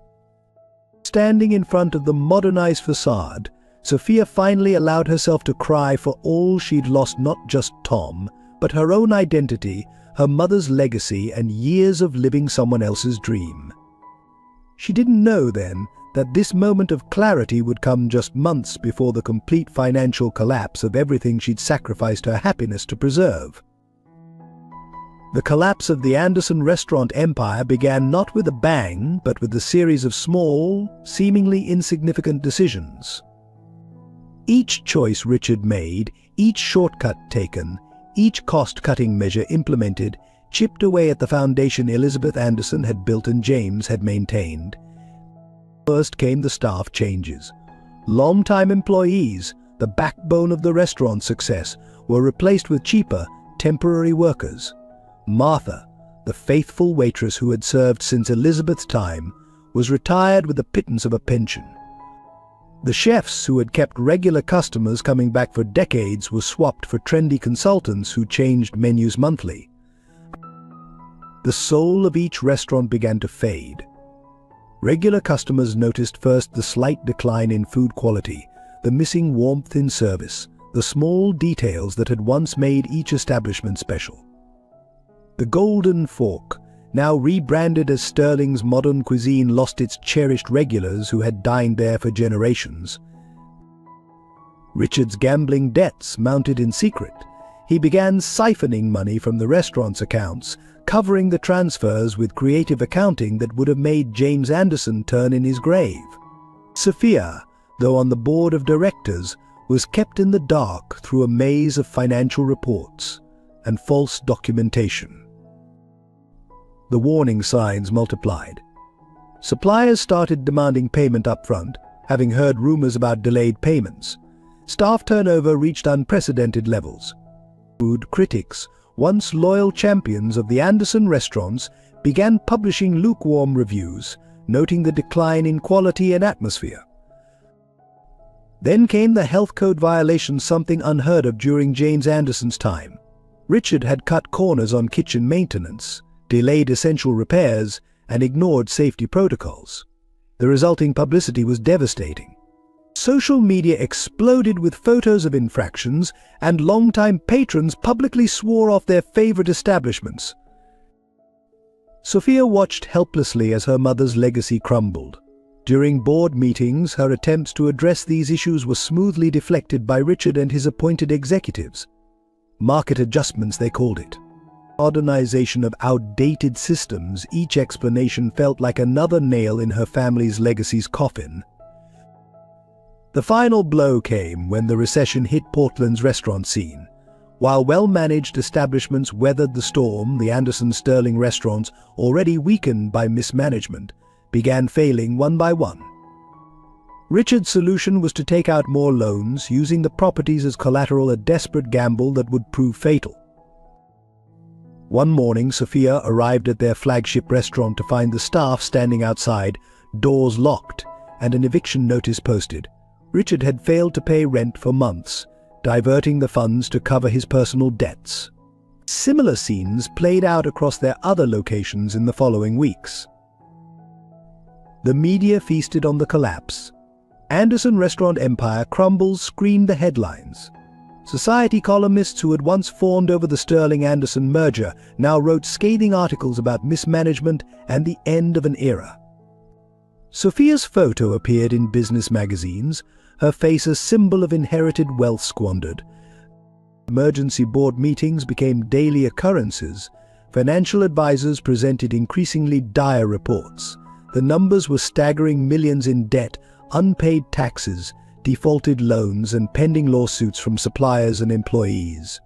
Standing in front of the modernized facade, Sophia finally allowed herself to cry for all she'd lost, not just Tom, but her own identity, her mother's legacy, and years of living someone else's dream. She didn't know then that this moment of clarity would come just months before the complete financial collapse of everything she'd sacrificed her happiness to preserve. The collapse of the Anderson restaurant empire began not with a bang, but with a series of small, seemingly insignificant decisions. Each choice Richard made, each shortcut taken, each cost-cutting measure implemented, chipped away at the foundation Elizabeth Anderson had built and James had maintained. First came the staff changes. Long-time employees, the backbone of the restaurant's success, were replaced with cheaper, temporary workers. Martha, the faithful waitress who had served since Elizabeth's time, was retired with a pittance of a pension. The chefs who had kept regular customers coming back for decades were swapped for trendy consultants who changed menus monthly. The soul of each restaurant began to fade. Regular customers noticed first the slight decline in food quality, the missing warmth in service, the small details that had once made each establishment special. The Golden Fork, now rebranded as Sterling's Modern Cuisine, lost its cherished regulars who had dined there for generations. Richard's gambling debts mounted in secret. He began siphoning money from the restaurant's accounts, covering the transfers with creative accounting that would have made James Anderson turn in his grave. Sophia, though on the board of directors, was kept in the dark through a maze of financial reports and false documentation. The warning signs multiplied. Suppliers started demanding payment upfront, having heard rumors about delayed payments. Staff turnover reached unprecedented levels. Food critics, once loyal champions of the Anderson restaurants, began publishing lukewarm reviews, noting the decline in quality and atmosphere. Then came the health code violations, something unheard of during James Anderson's time. Richard had cut corners on kitchen maintenance, delayed essential repairs, and ignored safety protocols. The resulting publicity was devastating. Social media exploded with photos of infractions, and longtime patrons publicly swore off their favorite establishments. Sophia watched helplessly as her mother's legacy crumbled. During board meetings, her attempts to address these issues were smoothly deflected by Richard and his appointed executives. Market adjustments, they called it. Modernization of outdated systems, each explanation felt like another nail in her family's legacy's coffin. The final blow came when the recession hit Portland's restaurant scene. While well-managed establishments weathered the storm, the Anderson Sterling restaurants, already weakened by mismanagement, began failing one by one. Richard's solution was to take out more loans, using the properties as collateral, a desperate gamble that would prove fatal. One morning, Sophia arrived at their flagship restaurant to find the staff standing outside, doors locked, and an eviction notice posted. Richard had failed to pay rent for months, diverting the funds to cover his personal debts. Similar scenes played out across their other locations in the following weeks. The media feasted on the collapse. Anderson restaurant empire crumbles screamed the headlines. Society columnists who had once fawned over the Sterling-Anderson merger now wrote scathing articles about mismanagement and the end of an era. Sophia's photo appeared in business magazines, her face a symbol of inherited wealth squandered. Emergency board meetings became daily occurrences. Financial advisors presented increasingly dire reports. The numbers were staggering: millions in debt, unpaid taxes, defaulted loans, and pending lawsuits from suppliers and employees.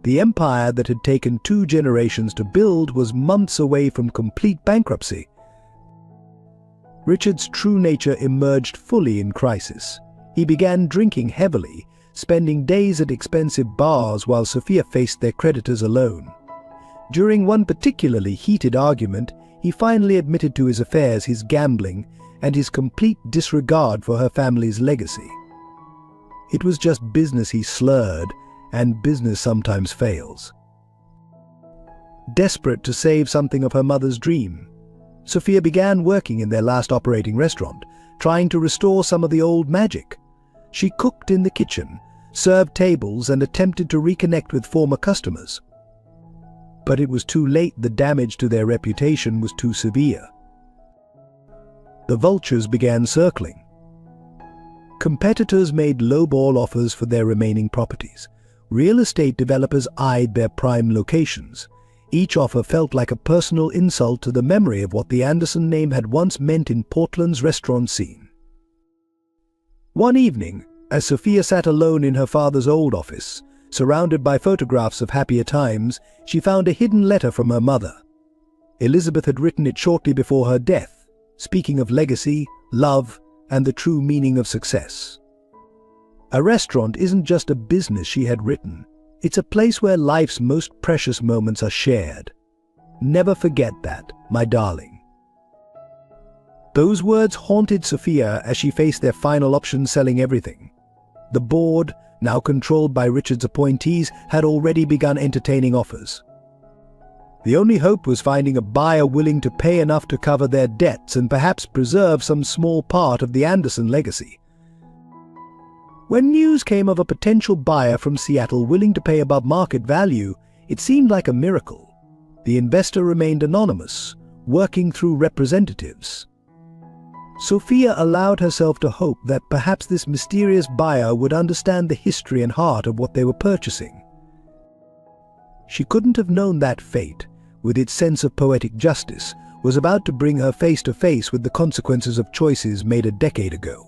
The empire that had taken 2 generations to build was months away from complete bankruptcy. Richard's true nature emerged fully in crisis. He began drinking heavily, spending days at expensive bars while Sophia faced their creditors alone. During one particularly heated argument, he finally admitted to his affairs, his gambling, and his complete disregard for her family's legacy. It was just business, he slurred, and business sometimes fails. Desperate to save something of her mother's dream, Sophia began working in their last operating restaurant, trying to restore some of the old magic. She cooked in the kitchen, served tables, and attempted to reconnect with former customers. But it was too late. The damage to their reputation was too severe. The vultures began circling. Competitors made lowball offers for their remaining properties. Real estate developers eyed their prime locations. Each offer felt like a personal insult to the memory of what the Anderson name had once meant in Portland's restaurant scene. One evening, as Sophia sat alone in her father's old office, surrounded by photographs of happier times, she found a hidden letter from her mother. Elizabeth had written it shortly before her death, speaking of legacy, love, and the true meaning of success. A restaurant isn't just a business, she had written. It's a place where life's most precious moments are shared. Never forget that, my darling. Those words haunted Sophia as she faced their final option: selling everything. The board, now controlled by Richard's appointees, had already begun entertaining offers. The only hope was finding a buyer willing to pay enough to cover their debts and perhaps preserve some small part of the Anderson legacy. When news came of a potential buyer from Seattle willing to pay above market value, it seemed like a miracle. The investor remained anonymous, working through representatives. Sophia allowed herself to hope that perhaps this mysterious buyer would understand the history and heart of what they were purchasing. She couldn't have known that fate, with its sense of poetic justice, was about to bring her face to face with the consequences of choices made a decade ago.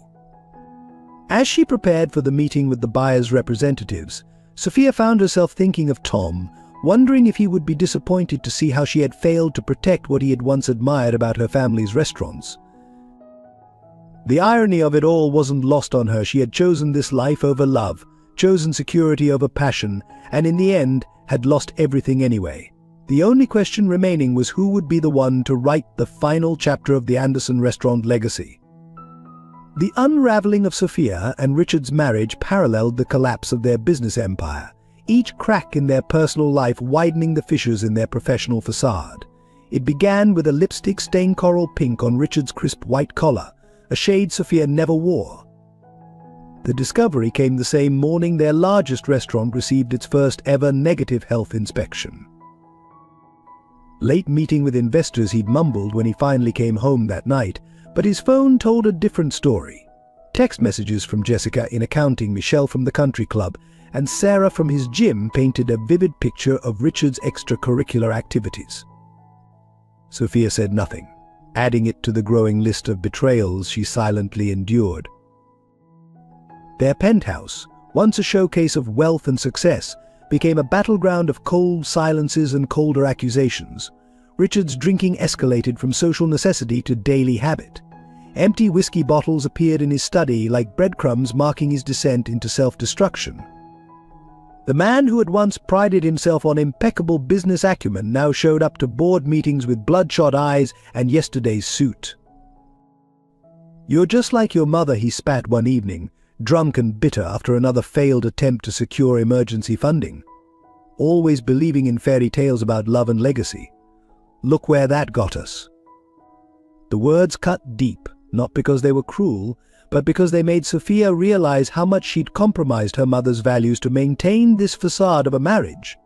As she prepared for the meeting with the buyer's representatives, Sophia found herself thinking of Tom, wondering if he would be disappointed to see how she had failed to protect what he had once admired about her family's restaurants. The irony of it all wasn't lost on her. She had chosen this life over love, chosen security over passion, and in the end had lost everything anyway. The only question remaining was who would be the one to write the final chapter of the Anderson restaurant legacy. The unraveling of Sophia and Richard's marriage paralleled the collapse of their business empire, each crack in their personal life widening the fissures in their professional facade. It began with a lipstick-stained coral pink on Richard's crisp white collar, a shade Sophia never wore. The discovery came the same morning their largest restaurant received its first ever negative health inspection. Late meeting with investors, he'd mumbled when he finally came home that night, but his phone told a different story. Text messages from Jessica in accounting, Michelle from the country club, and Sarah from his gym painted a vivid picture of Richard's extracurricular activities. Sophia said nothing, adding it to the growing list of betrayals she silently endured. Their penthouse, once a showcase of wealth and success, became a battleground of cold silences and colder accusations. Richard's drinking escalated from social necessity to daily habit. Empty whiskey bottles appeared in his study like breadcrumbs marking his descent into self-destruction. The man who had once prided himself on impeccable business acumen now showed up to board meetings with bloodshot eyes and yesterday's suit. "You're just like your mother," he spat one evening, drunk and bitter after another failed attempt to secure emergency funding. "Always believing in fairy tales about love and legacy. Look where that got us." The words cut deep, not because they were cruel, but because they made Sophia realize how much she'd compromised her mother's values to maintain this facade of a marriage.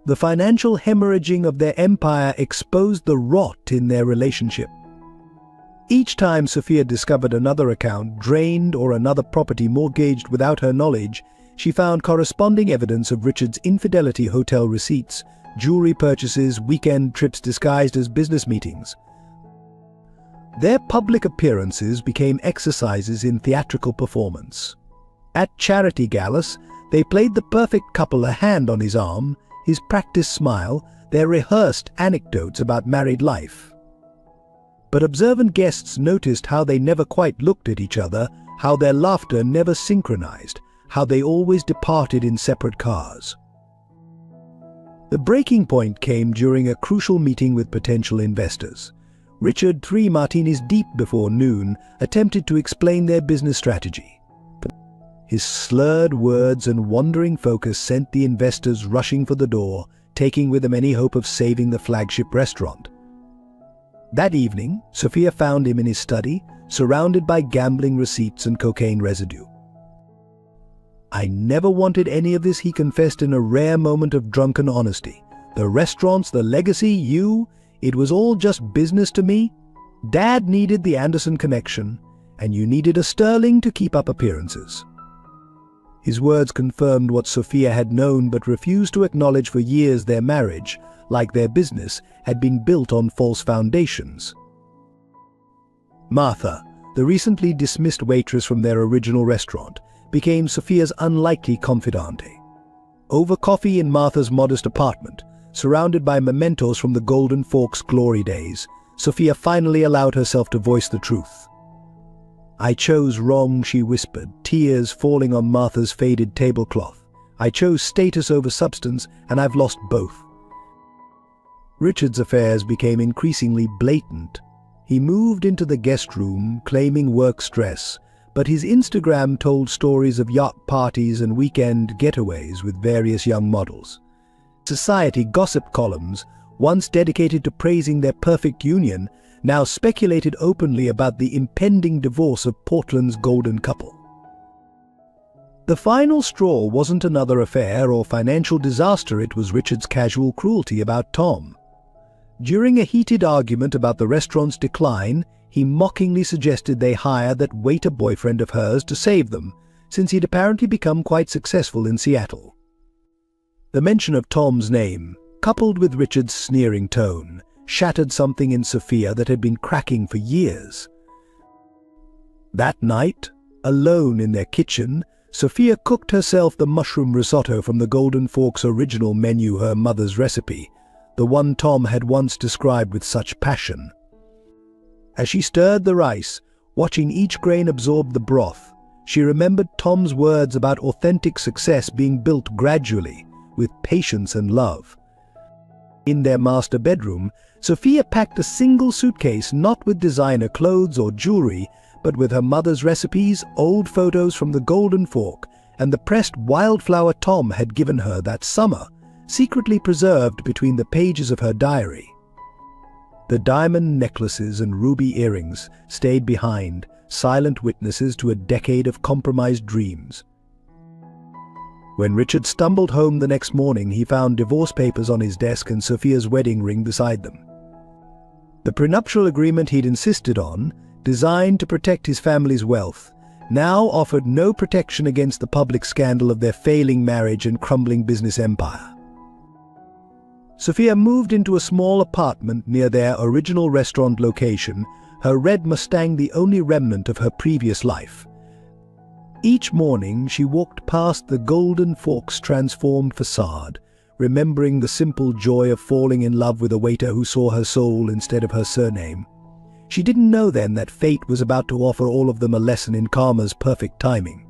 The financial hemorrhaging of their empire exposed the rot in their relationship. Each time Sophia discovered another account drained or another property mortgaged without her knowledge, she found corresponding evidence of Richard's infidelity: hotel receipts, jewelry purchases, weekend trips disguised as business meetings. Their public appearances became exercises in theatrical performance. At charity galas, they played the perfect couple, a hand on his arm, his practiced smile, their rehearsed anecdotes about married life. But observant guests noticed how they never quite looked at each other, how their laughter never synchronized, how they always departed in separate cars. The breaking point came during a crucial meeting with potential investors. Richard, 3 martinis deep before noon, attempted to explain their business strategy. His slurred words and wandering focus sent the investors rushing for the door, taking with them any hope of saving the flagship restaurant. That evening, Sophia found him in his study, surrounded by gambling receipts and cocaine residue. "I never wanted any of this," he confessed in a rare moment of drunken honesty. "The restaurants, the legacy, you, it was all just business to me. Dad needed the Anderson connection, and you needed a Sterling to keep up appearances." His words confirmed what Sophia had known but refused to acknowledge for years. Their marriage, like their business, had been built on false foundations. Martha, the recently dismissed waitress from their original restaurant, became Sophia's unlikely confidante. Over coffee in Martha's modest apartment, surrounded by mementos from the Golden Forks glory days, Sophia finally allowed herself to voice the truth. "I chose wrong," she whispered, tears falling on Martha's faded tablecloth. "I chose status over substance, and I've lost both." Richard's affairs became increasingly blatant. He moved into the guest room, claiming work stress, but his Instagram told stories of yacht parties and weekend getaways with various young models. Society gossip columns, once dedicated to praising their perfect union, now speculated openly about the impending divorce of Portland's golden couple. The final straw wasn't another affair or financial disaster, it was Richard's casual cruelty about Tom. During a heated argument about the restaurant's decline, he mockingly suggested they hire that waiter boyfriend of hers to save them, since he'd apparently become quite successful in Seattle. The mention of Tom's name, coupled with Richard's sneering tone, shattered something in Sophia that had been cracking for years. That night, alone in their kitchen, Sophia cooked herself the mushroom risotto from the Golden Forks original menu, her mother's recipe, the one Tom had once described with such passion. As she stirred the rice, watching each grain absorb the broth, she remembered Tom's words about authentic success being built gradually, with patience and love. In their master bedroom, Sophia packed a single suitcase, not with designer clothes or jewelry, but with her mother's recipes, old photos from the Golden Fork, and the pressed wildflower Tom had given her that summer, secretly preserved between the pages of her diary. The diamond necklaces and ruby earrings stayed behind, silent witnesses to a decade of compromised dreams. When Richard stumbled home the next morning, he found divorce papers on his desk and Sophia's wedding ring beside them. The prenuptial agreement he'd insisted on, designed to protect his family's wealth, now offered no protection against the public scandal of their failing marriage and crumbling business empire. Sophia moved into a small apartment near their original restaurant location, her red Mustang the only remnant of her previous life. Each morning she walked past the Golden Forks' transformed facade, remembering the simple joy of falling in love with a waiter who saw her soul instead of her surname. She didn't know then that fate was about to offer all of them a lesson in karma's perfect timing.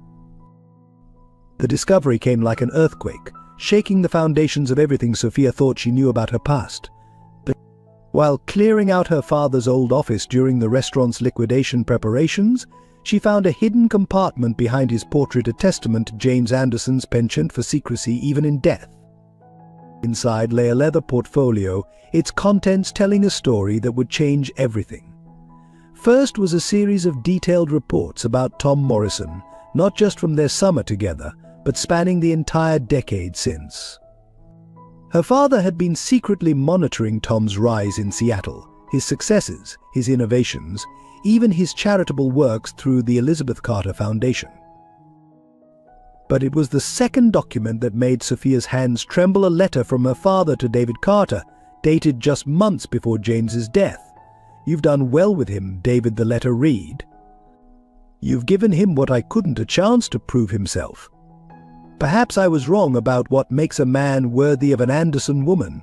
The discovery came like an earthquake, shaking the foundations of everything Sophia thought she knew about her past. But while clearing out her father's old office during the restaurant's liquidation preparations, she found a hidden compartment behind his portrait, a testament to James Anderson's penchant for secrecy even in death. Inside lay a leather portfolio, its contents telling a story that would change everything. First was a series of detailed reports about Tom Morrison, not just from their summer together, but spanning the entire decade since. Her father had been secretly monitoring Tom's rise in Seattle, his successes, his innovations, even his charitable works through the Elizabeth Carter Foundation. But it was the second document that made Sophia's hands tremble, a letter from her father to David Carter, dated just months before James's death. "You've done well with him," David the letter read. "You've given him what I couldn't, a chance to prove himself. Perhaps I was wrong about what makes a man worthy of an Anderson woman."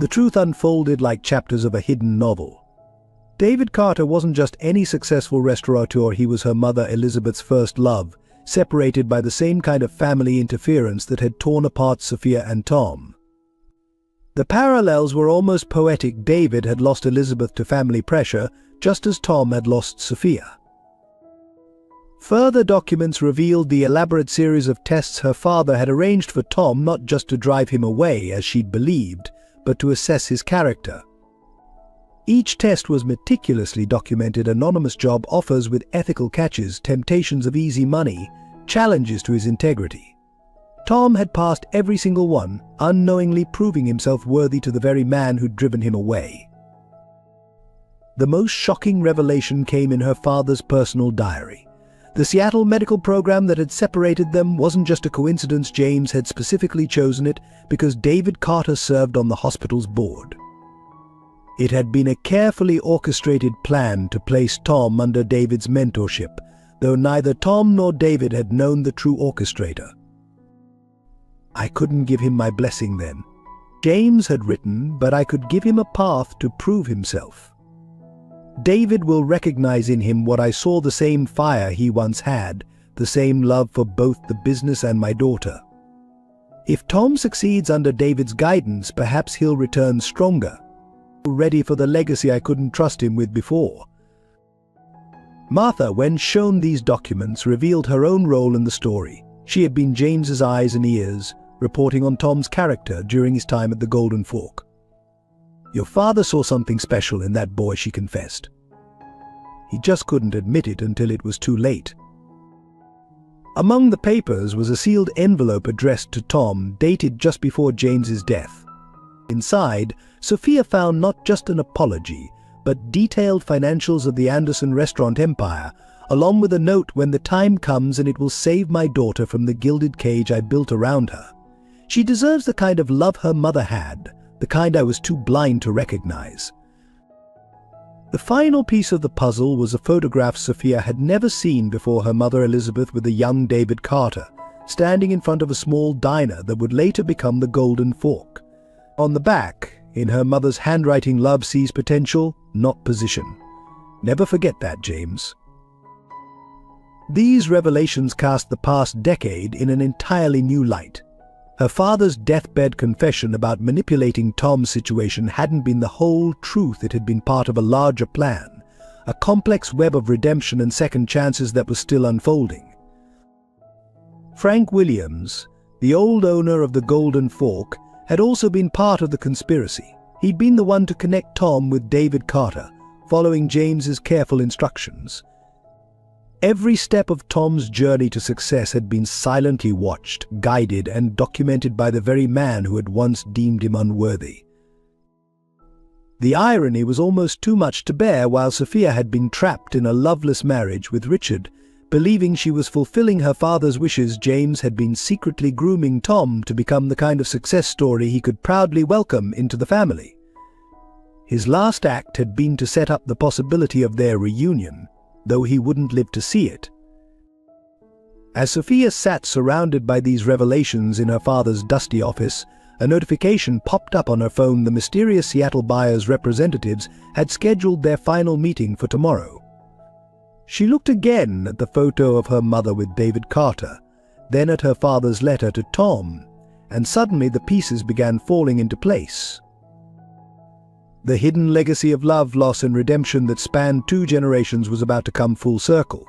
The truth unfolded like chapters of a hidden novel. David Carter wasn't just any successful restaurateur, he was her mother Elizabeth's first love, separated by the same kind of family interference that had torn apart Sophia and Tom. The parallels were almost poetic. David had lost Elizabeth to family pressure, just as Tom had lost Sophia. Further documents revealed the elaborate series of tests her father had arranged for Tom, not just to drive him away, as she'd believed, but to assess his character. Each test was meticulously documented: anonymous job offers with ethical catches, temptations of easy money, challenges to his integrity. Tom had passed every single one, unknowingly proving himself worthy to the very man who'd driven him away. The most shocking revelation came in her father's personal diary. The Seattle medical program that had separated them wasn't just a coincidence. James had specifically chosen it because David Carter served on the hospital's board. It had been a carefully orchestrated plan to place Tom under David's mentorship, though neither Tom nor David had known the true orchestrator. "I couldn't give him my blessing then," James had written, "but I could give him a path to prove himself. David will recognize in him what I saw, the same fire he once had, the same love for both the business and my daughter. If Tom succeeds under David's guidance, perhaps he'll return stronger, ready for the legacy I couldn't trust him with before." Martha, when shown these documents, revealed her own role in the story. She had been James's eyes and ears, reporting on Tom's character during his time at the Golden Fork. "Your father saw something special in that boy," she confessed. "He just couldn't admit it until it was too late." Among the papers was a sealed envelope addressed to Tom, dated just before James's death. Inside, Sophia found not just an apology, but detailed financials of the Anderson restaurant empire, along with a note: "When the time comes, and it will save my daughter from the gilded cage I built around her. She deserves the kind of love her mother had, the kind I was too blind to recognize." The final piece of the puzzle was a photograph Sophia had never seen before: her mother Elizabeth with a young David Carter, standing in front of a small diner that would later become the Golden Fork. On the back, in her mother's handwriting, "Love sees potential, not position. Never forget that, James." These revelations cast the past decade in an entirely new light. Her father's deathbed confession about manipulating Tom's situation hadn't been the whole truth. It had been part of a larger plan, a complex web of redemption and second chances that was still unfolding. Frank Williams, the old owner of the Golden Fork, had also been part of the conspiracy. He'd been the one to connect Tom with David Carter, following James's careful instructions. Every step of Tom's journey to success had been silently watched, guided, and documented by the very man who had once deemed him unworthy. The irony was almost too much to bear. While Sophia had been trapped in a loveless marriage with Richard, believing she was fulfilling her father's wishes, James had been secretly grooming Tom to become the kind of success story he could proudly welcome into the family. His last act had been to set up the possibility of their reunion, though he wouldn't live to see it. As Sophia sat surrounded by these revelations in her father's dusty office, a notification popped up on her phone. The mysterious Seattle buyer's representatives had scheduled their final meeting for tomorrow. She looked again at the photo of her mother with David Carter, then at her father's letter to Tom, and suddenly the pieces began falling into place. The hidden legacy of love, loss, and redemption that spanned 2 generations was about to come full circle.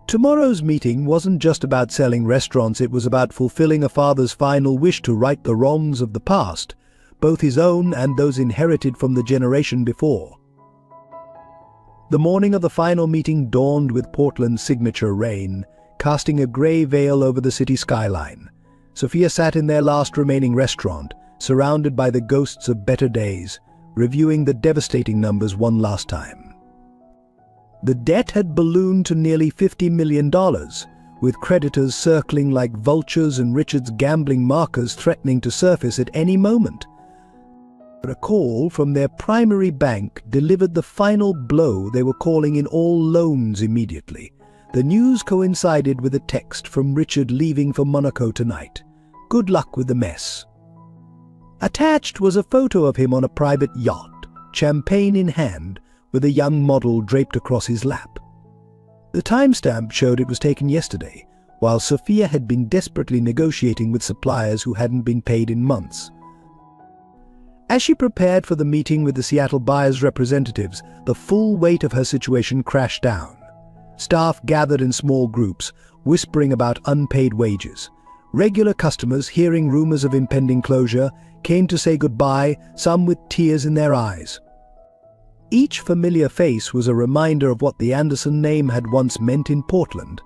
Tomorrow's meeting wasn't just about selling restaurants. It was about fulfilling a father's final wish to right the wrongs of the past, both his own and those inherited from the generation before. The morning of the final meeting dawned with Portland's signature rain, casting a grey veil over the city skyline. Sophia sat in their last remaining restaurant, surrounded by the ghosts of better days, reviewing the devastating numbers one last time. The debt had ballooned to nearly $50 million, with creditors circling like vultures and Richard's gambling markers threatening to surface at any moment. But a call from their primary bank delivered the final blow. They were calling in all loans immediately. The news coincided with a text from Richard leaving for Monaco tonight. Good luck with the mess. Attached was a photo of him on a private yacht, champagne in hand, with a young model draped across his lap. The timestamp showed it was taken yesterday, while Sophia had been desperately negotiating with suppliers who hadn't been paid in months. As she prepared for the meeting with the Seattle buyer's representatives, the full weight of her situation crashed down. Staff gathered in small groups, whispering about unpaid wages. Regular customers, hearing rumors of impending closure, came to say goodbye, some with tears in their eyes. Each familiar face was a reminder of what the Anderson name had once meant in Portland.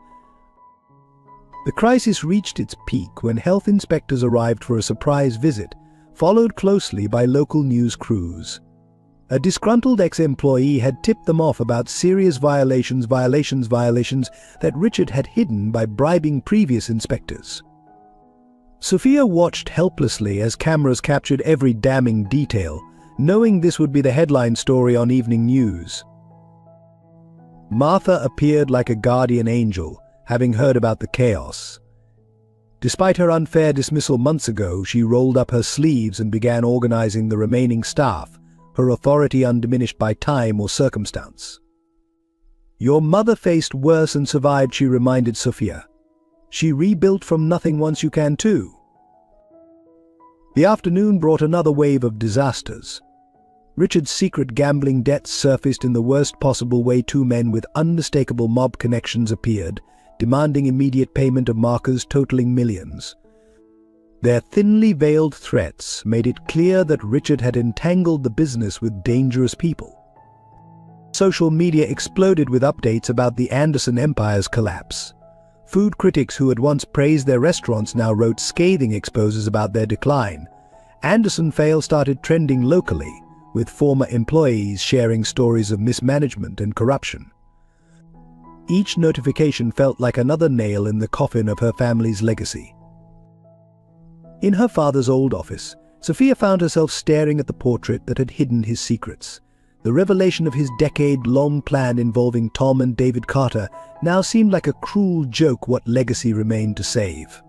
The crisis reached its peak when health inspectors arrived for a surprise visit, followed closely by local news crews. A disgruntled ex-employee had tipped them off about serious violations that Richard had hidden by bribing previous inspectors. Sophia watched helplessly as cameras captured every damning detail, knowing this would be the headline story on evening news. Martha appeared like a guardian angel, having heard about the chaos. Despite her unfair dismissal months ago, she rolled up her sleeves and began organizing the remaining staff, her authority undiminished by time or circumstance. "Your mother faced worse and survived," she reminded Sophia. "She rebuilt from nothing once you can too." The afternoon brought another wave of disasters. Richard's secret gambling debts surfaced in the worst possible way. Two men with unmistakable mob connections appeared, demanding immediate payment of markers totaling millions. Their thinly veiled threats made it clear that Richard had entangled the business with dangerous people. Social media exploded with updates about the Anderson empire's collapse. Food critics who had once praised their restaurants now wrote scathing exposes about their decline. Anderson fail started trending locally, with former employees sharing stories of mismanagement and corruption. Each notification felt like another nail in the coffin of her family's legacy. In her father's old office, Sophia found herself staring at the portrait that had hidden his secrets. The revelation of his decade-long plan involving Tom and David Carter now seemed like a cruel joke. What legacy remained to save?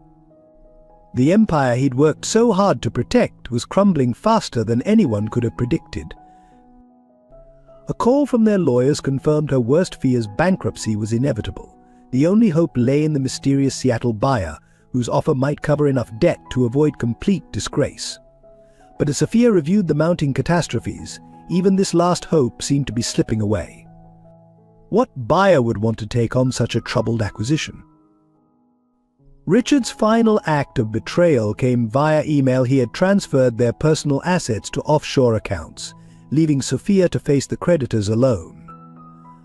The empire he'd worked so hard to protect was crumbling faster than anyone could have predicted. A call from their lawyers confirmed her worst fears: bankruptcy was inevitable. The only hope lay in the mysterious Seattle buyer, whose offer might cover enough debt to avoid complete disgrace. But as Sophia reviewed the mounting catastrophes, even this last hope seemed to be slipping away. What buyer would want to take on such a troubled acquisition? Richard's final act of betrayal came via email. He had transferred their personal assets to offshore accounts, leaving Sophia to face the creditors alone.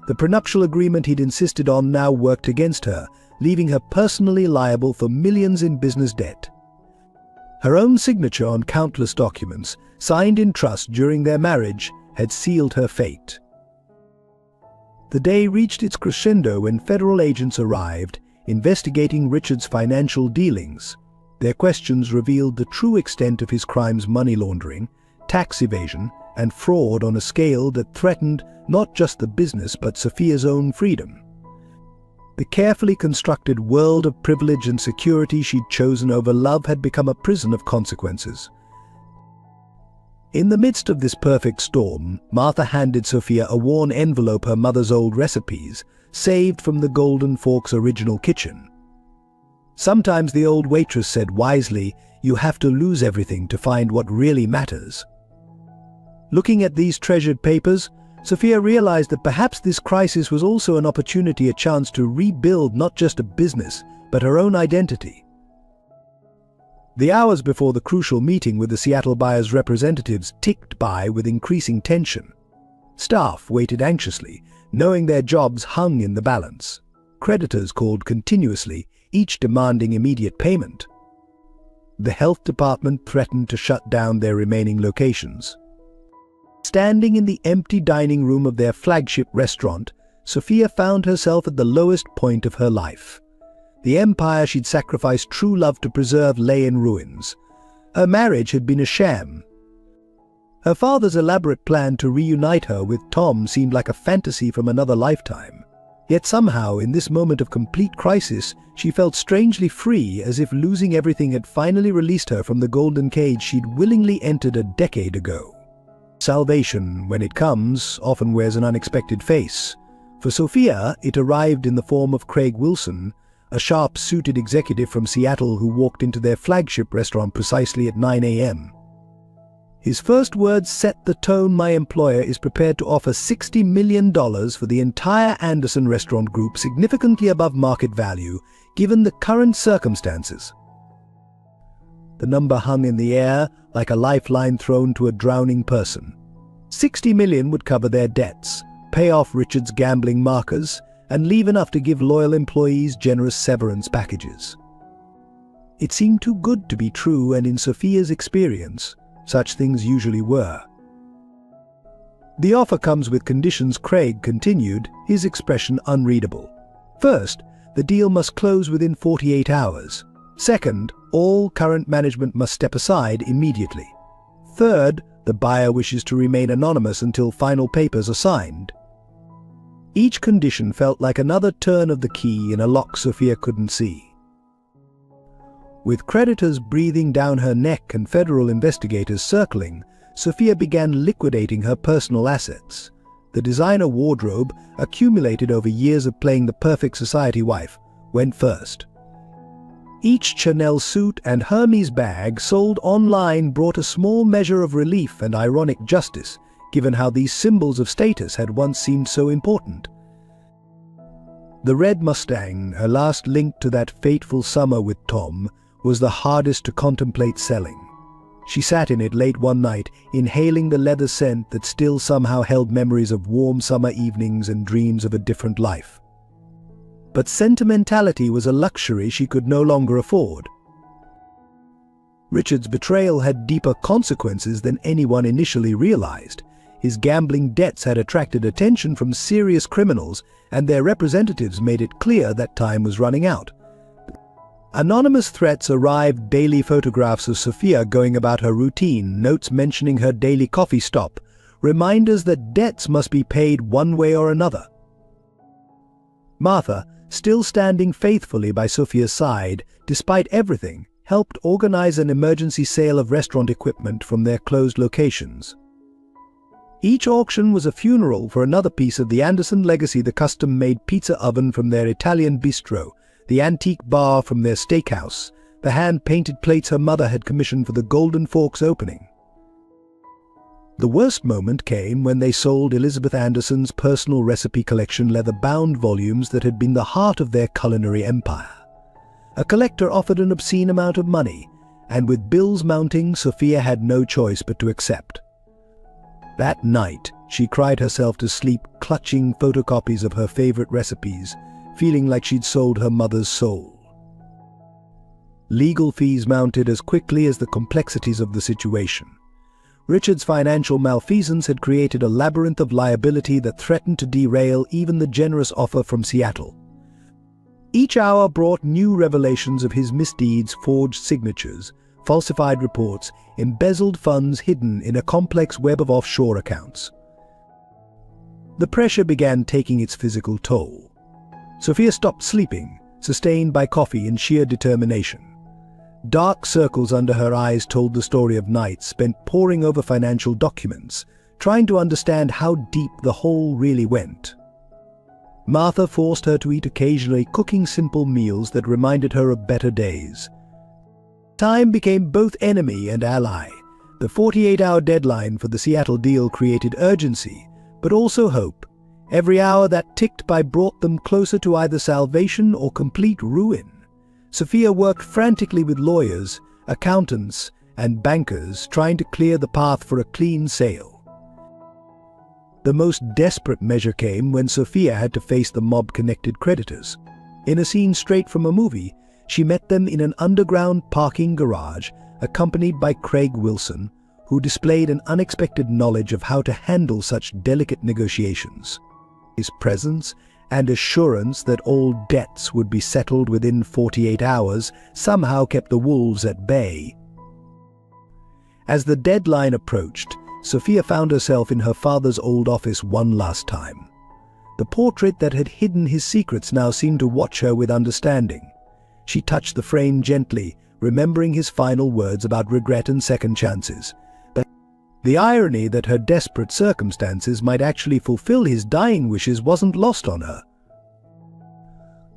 The prenuptial agreement he'd insisted on now worked against her, leaving her personally liable for millions in business debt. Her own signature on countless documents, signed in trust during their marriage, had sealed her fate. The day reached its crescendo when federal agents arrived, investigating Richard's financial dealings. Their questions revealed the true extent of his crimes: money laundering, tax evasion, and fraud on a scale that threatened not just the business but Sophia's own freedom. The carefully constructed world of privilege and security she'd chosen over love had become a prison of consequences. In the midst of this perfect storm, Martha handed Sophia a worn envelope, her mother's old recipes, saved from the Golden Fork's original kitchen. Sometimes, the old waitress said wisely, you have to lose everything to find what really matters. Looking at these treasured papers, Sophia realized that perhaps this crisis was also an opportunity, a chance to rebuild not just a business, but her own identity. The hours before the crucial meeting with the Seattle buyer's representatives ticked by with increasing tension. Staff waited anxiously, knowing their jobs hung in the balance. Creditors called continuously, each demanding immediate payment. The health department threatened to shut down their remaining locations. Standing in the empty dining room of their flagship restaurant, Sophia found herself at the lowest point of her life. The empire she'd sacrificed true love to preserve lay in ruins. Her marriage had been a sham. Her father's elaborate plan to reunite her with Tom seemed like a fantasy from another lifetime. Yet somehow, in this moment of complete crisis, she felt strangely free, as if losing everything had finally released her from the golden cage she'd willingly entered a decade ago. Salvation, when it comes, often wears an unexpected face. For Sophia, it arrived in the form of Craig Wilson, a sharp-suited executive from Seattle who walked into their flagship restaurant precisely at 9 a.m. His first words set the tone: "My employer is prepared to offer $60 million for the entire Anderson restaurant group, significantly above market value, given the current circumstances." The number hung in the air like a lifeline thrown to a drowning person. $60 million would cover their debts, pay off Richard's gambling markers, and leave enough to give loyal employees generous severance packages. It seemed too good to be true, and in Sophia's experience, such things usually were. "The offer comes with conditions," Craig continued, his expression unreadable. "First, the deal must close within 48 hours. Second, all current management must step aside immediately. Third, the buyer wishes to remain anonymous until final papers are signed." Each condition felt like another turn of the key in a lock Sophia couldn't see. With creditors breathing down her neck and federal investigators circling, Sophia began liquidating her personal assets. The designer wardrobe, accumulated over years of playing the perfect society wife, went first. Each Chanel suit and Hermes bag sold online brought a small measure of relief and ironic justice, given how these symbols of status had once seemed so important. The red Mustang, her last link to that fateful summer with Tom, was the hardest to contemplate selling. She sat in it late one night, inhaling the leather scent that still somehow held memories of warm summer evenings and dreams of a different life. But sentimentality was a luxury she could no longer afford. Richard's betrayal had deeper consequences than anyone initially realized. His gambling debts had attracted attention from serious criminals, and their representatives made it clear that time was running out. Anonymous threats arrived, daily photographs of Sophia going about her routine, notes mentioning her daily coffee stop, reminders that debts must be paid one way or another. Martha, still standing faithfully by Sophia's side, despite everything, helped organize an emergency sale of restaurant equipment from their closed locations. Each auction was a funeral for another piece of the Anderson legacy: the custom-made pizza oven from their Italian bistro, the antique bar from their steakhouse, the hand-painted plates her mother had commissioned for the Golden Forks opening. The worst moment came when they sold Elizabeth Anderson's personal recipe collection, leather-bound volumes that had been the heart of their culinary empire. A collector offered an obscene amount of money, and with bills mounting, Sophia had no choice but to accept. That night, she cried herself to sleep, clutching photocopies of her favorite recipes, feeling like she'd sold her mother's soul. Legal fees mounted as quickly as the complexities of the situation. Richard's financial malfeasance had created a labyrinth of liability that threatened to derail even the generous offer from Seattle. Each hour brought new revelations of his misdeeds: forged signatures, falsified reports, embezzled funds hidden in a complex web of offshore accounts. The pressure began taking its physical toll. Sophia stopped sleeping, sustained by coffee and sheer determination. Dark circles under her eyes told the story of nights spent poring over financial documents, trying to understand how deep the hole really went. Martha forced her to eat occasionally, cooking simple meals that reminded her of better days. Time became both enemy and ally. The 48-hour deadline for the Seattle deal created urgency, but also hope. Every hour that ticked by brought them closer to either salvation or complete ruin. Sophia worked frantically with lawyers, accountants, and bankers, trying to clear the path for a clean sale. The most desperate measure came when Sophia had to face the mob-connected creditors. In a scene straight from a movie, she met them in an underground parking garage, accompanied by Craig Wilson, who displayed an unexpected knowledge of how to handle such delicate negotiations. His presence and assurance that all debts would be settled within 48 hours somehow kept the wolves at bay. As the deadline approached, Sophia found herself in her father's old office one last time. The portrait that had hidden his secrets now seemed to watch her with understanding. She touched the frame gently, remembering his final words about regret and second chances. But the irony that her desperate circumstances might actually fulfill his dying wishes wasn't lost on her.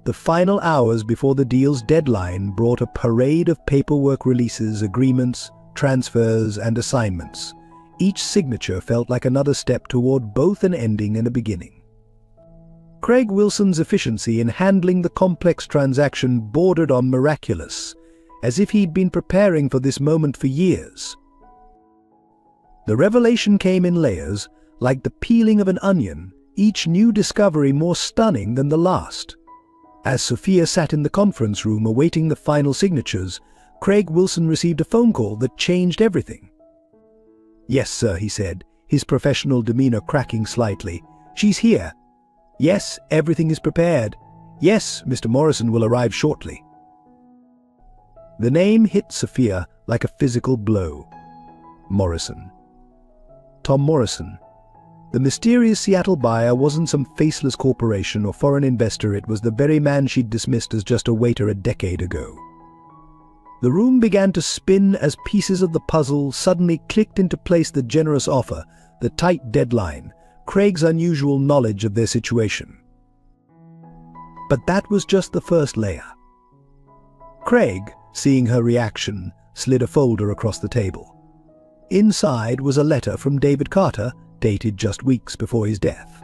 The final hours before the deal's deadline brought a parade of paperwork, releases, agreements, transfers, and assignments. Each signature felt like another step toward both an ending and a beginning. Craig Wilson's efficiency in handling the complex transaction bordered on miraculous, as if he'd been preparing for this moment for years. The revelation came in layers, like the peeling of an onion, each new discovery more stunning than the last. As Sophia sat in the conference room awaiting the final signatures, Craig Wilson received a phone call that changed everything. "Yes, sir," he said, his professional demeanor cracking slightly. "She's here. Yes, everything is prepared. Yes, Mr. Morrison will arrive shortly." The name hit Sophia like a physical blow. Morrison. Tom Morrison. The mysterious Seattle buyer wasn't some faceless corporation or foreign investor. It was the very man she'd dismissed as just a waiter a decade ago. The room began to spin as pieces of the puzzle suddenly clicked into place: the generous offer, the tight deadline, Craig's unusual knowledge of their situation. But that was just the first layer. Craig, seeing her reaction, slid a folder across the table. Inside was a letter from David Carter, dated just weeks before his death.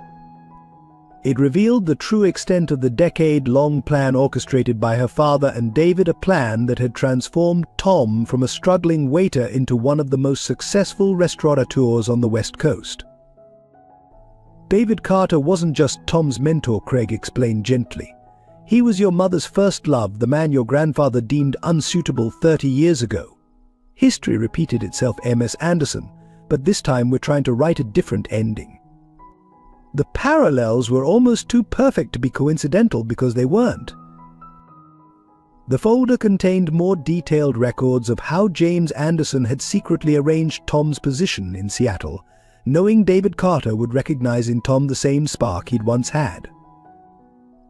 It revealed the true extent of the decade-long plan orchestrated by her father and David, a plan that had transformed Tom from a struggling waiter into one of the most successful restaurateurs on the West Coast. David Carter wasn't just Tom's mentor, Craig explained gently. He was your mother's first love, the man your grandfather deemed unsuitable 30 years ago. History repeated itself, Ms. Anderson, but this time we're trying to write a different ending. The parallels were almost too perfect to be coincidental because they weren't. The folder contained more detailed records of how James Anderson had secretly arranged Tom's position in Seattle, knowing David Carter would recognize in Tom the same spark he'd once had.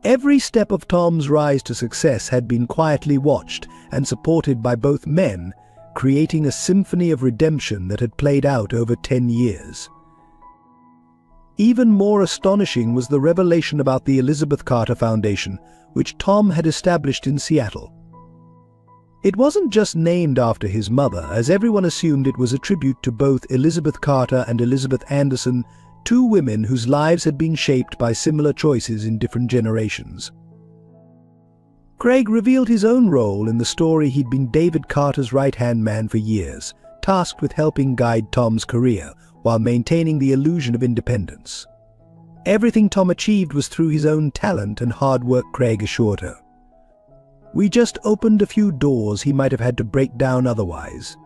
Every step of Tom's rise to success had been quietly watched and supported by both men, creating a symphony of redemption that had played out over 10 years. Even more astonishing was the revelation about the Elizabeth Carter Foundation, which Tom had established in Seattle. It wasn't just named after his mother, as everyone assumed it was a tribute to both Elizabeth Carter and Elizabeth Anderson, two women whose lives had been shaped by similar choices in different generations. Craig revealed his own role in the story. He'd been David Carter's right-hand man for years, tasked with helping guide Tom's career while maintaining the illusion of independence. Everything Tom achieved was through his own talent and hard work, Craig assured her. We just opened a few doors he might have had to break down otherwise.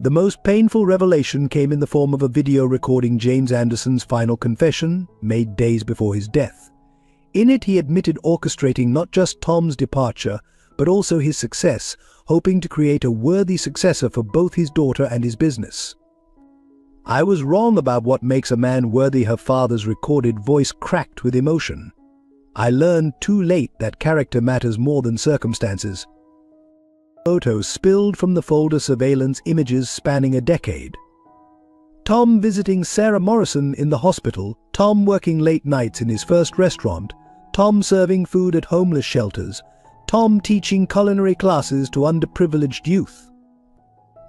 The most painful revelation came in the form of a video recording James Anderson's final confession, made days before his death. In it, he admitted orchestrating not just Tom's departure, but also his success, hoping to create a worthy successor for both his daughter and his business. "I was wrong about what makes a man worthy," her father's recorded voice cracked with emotion. "I learned too late that character matters more than circumstances." Photos spilled from the folder, surveillance images spanning a decade. Tom visiting Sarah Morrison in the hospital, Tom working late nights in his first restaurant, Tom serving food at homeless shelters, Tom teaching culinary classes to underprivileged youth.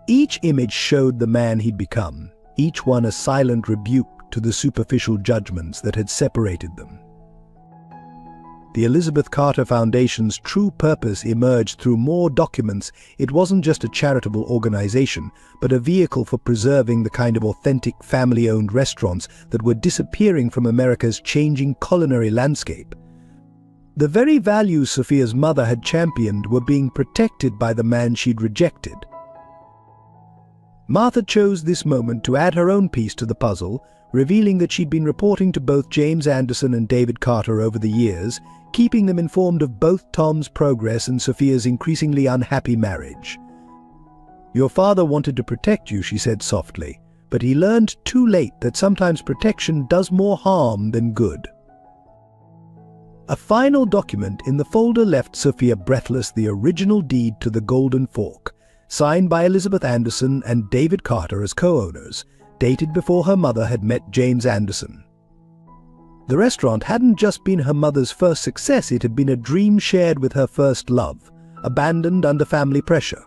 Each image showed the man he'd become, each one a silent rebuke to the superficial judgments that had separated them. The Elizabeth Carter Foundation's true purpose emerged through more documents. It wasn't just a charitable organization, but a vehicle for preserving the kind of authentic family-owned restaurants that were disappearing from America's changing culinary landscape. The very values Sophia's mother had championed were being protected by the man she'd rejected. Martha chose this moment to add her own piece to the puzzle, revealing that she'd been reporting to both James Anderson and David Carter over the years, keeping them informed of both Tom's progress and Sophia's increasingly unhappy marriage. "Your father wanted to protect you," she said softly, "but he learned too late that sometimes protection does more harm than good." A final document in the folder left Sophia breathless: the original deed to the Golden Fork, signed by Elizabeth Anderson and David Carter as co-owners, dated before her mother had met James Anderson. The restaurant hadn't just been her mother's first success, it had been a dream shared with her first love, abandoned under family pressure.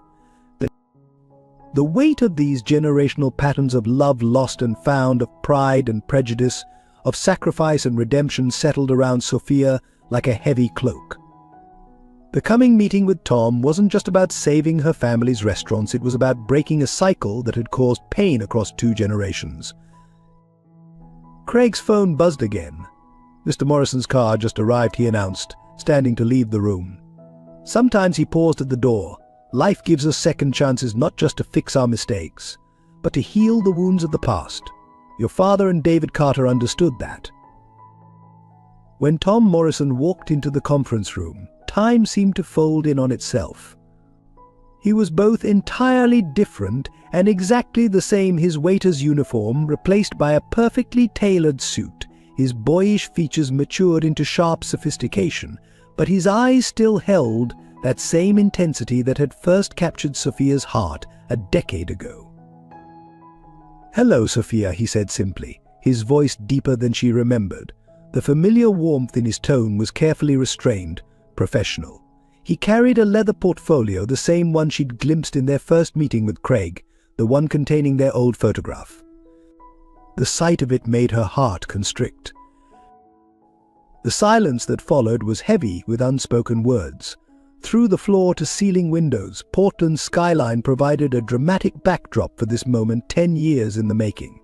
The weight of these generational patterns of love lost and found, of pride and prejudice, of sacrifice and redemption settled around Sophia like a heavy cloak. The coming meeting with Tom wasn't just about saving her family's restaurants, it was about breaking a cycle that had caused pain across 2 generations. Craig's phone buzzed again. Mr. Morrison's car just arrived, he announced, standing to leave the room. Sometimes, he paused at the door, life gives us second chances not just to fix our mistakes, but to heal the wounds of the past. Your father and David Carter understood that. When Tom Morrison walked into the conference room, time seemed to fold in on itself. He was both entirely different and exactly the same, his waiter's uniform replaced by a perfectly tailored suit. His boyish features matured into sharp sophistication, but his eyes still held that same intensity that had first captured Sophia's heart a decade ago. "Hello, Sophia," he said simply, his voice deeper than she remembered. The familiar warmth in his tone was carefully restrained, professional. He carried a leather portfolio, the same one she'd glimpsed in their first meeting with Craig, the one containing their old photograph. The sight of it made her heart constrict. The silence that followed was heavy with unspoken words. Through the floor-to-ceiling windows, Portland's skyline provided a dramatic backdrop for this moment 10 years in the making.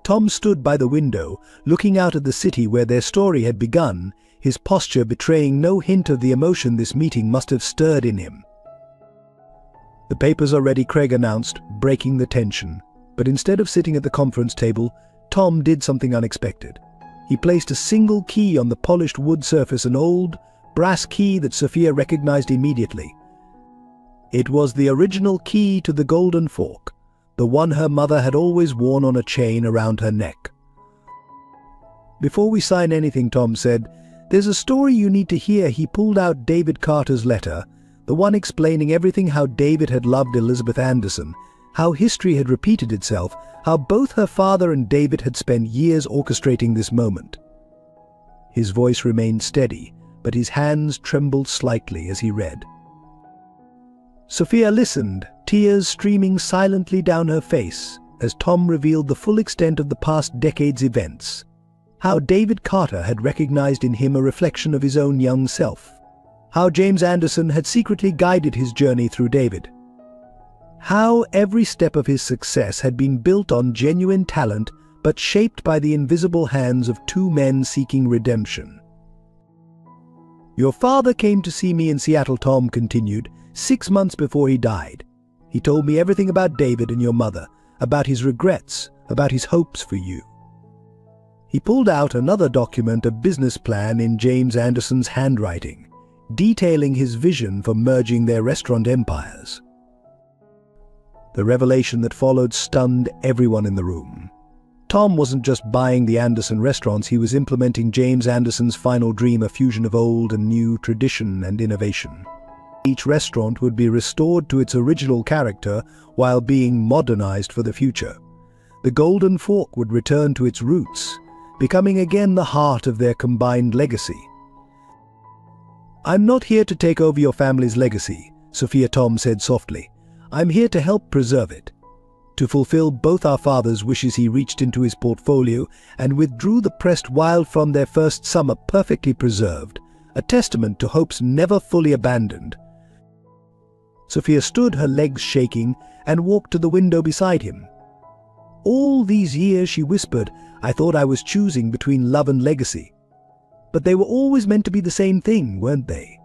Tom stood by the window, looking out at the city where their story had begun, his posture betraying no hint of the emotion this meeting must have stirred in him. "The papers are ready," Craig announced, breaking the tension. But instead of sitting at the conference table, Tom did something unexpected. He placed a single key on the polished wood surface, an old, brass key that Sophia recognized immediately. It was the original key to the Golden Fork, the one her mother had always worn on a chain around her neck. "Before we sign anything," Tom said, "there's a story you need to hear." He pulled out David Carter's letter, the one explaining everything: how David had loved Elizabeth Anderson, how history had repeated itself, how both her father and David had spent years orchestrating this moment. His voice remained steady, but his hands trembled slightly as he read. Sophia listened, tears streaming silently down her face, as Tom revealed the full extent of the past decade's events. How David Carter had recognized in him a reflection of his own young self. How James Anderson had secretly guided his journey through David. How every step of his success had been built on genuine talent, but shaped by the invisible hands of 2 men seeking redemption. "Your father came to see me in Seattle," Tom continued, "6 months before he died. He told me everything about David and your mother, about his regrets, about his hopes for you." He pulled out another document, a business plan in James Anderson's handwriting, detailing his vision for merging their restaurant empires. The revelation that followed stunned everyone in the room. Tom wasn't just buying the Anderson restaurants, he was implementing James Anderson's final dream, a fusion of old and new, tradition and innovation. Each restaurant would be restored to its original character while being modernized for the future. The Golden Fork would return to its roots, becoming again the heart of their combined legacy. "I'm not here to take over your family's legacy," Sophia, Tom said softly. "I'm here to help preserve it." To fulfill both our father's wishes, he reached into his portfolio and withdrew the pressed wild from their first summer, perfectly preserved, a testament to hopes never fully abandoned. Sophia stood, her legs shaking, and walked to the window beside him. "All these years," she whispered, "I thought I was choosing between love and legacy. But they were always meant to be the same thing, weren't they?"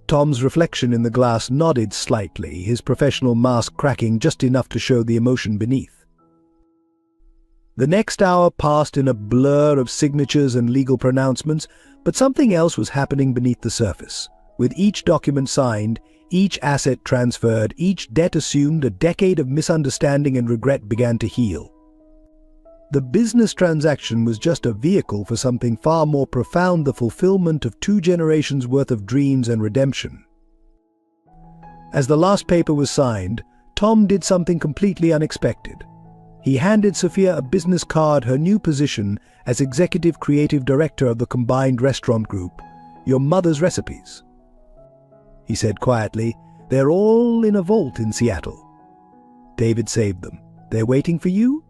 Tom's reflection in the glass nodded slightly, his professional mask cracking just enough to show the emotion beneath. The next hour passed in a blur of signatures and legal pronouncements, but something else was happening beneath the surface. With each document signed, each asset transferred, each debt assumed, a decade of misunderstanding and regret began to heal. The business transaction was just a vehicle for something far more profound, the fulfillment of 2 generations' worth of dreams and redemption. As the last paper was signed, Tom did something completely unexpected. He handed Sophia a business card, her new position as Executive Creative Director of the combined restaurant group. "Your mother's recipes," he said quietly. "They're all in a vault in Seattle. David saved them. They're waiting for you,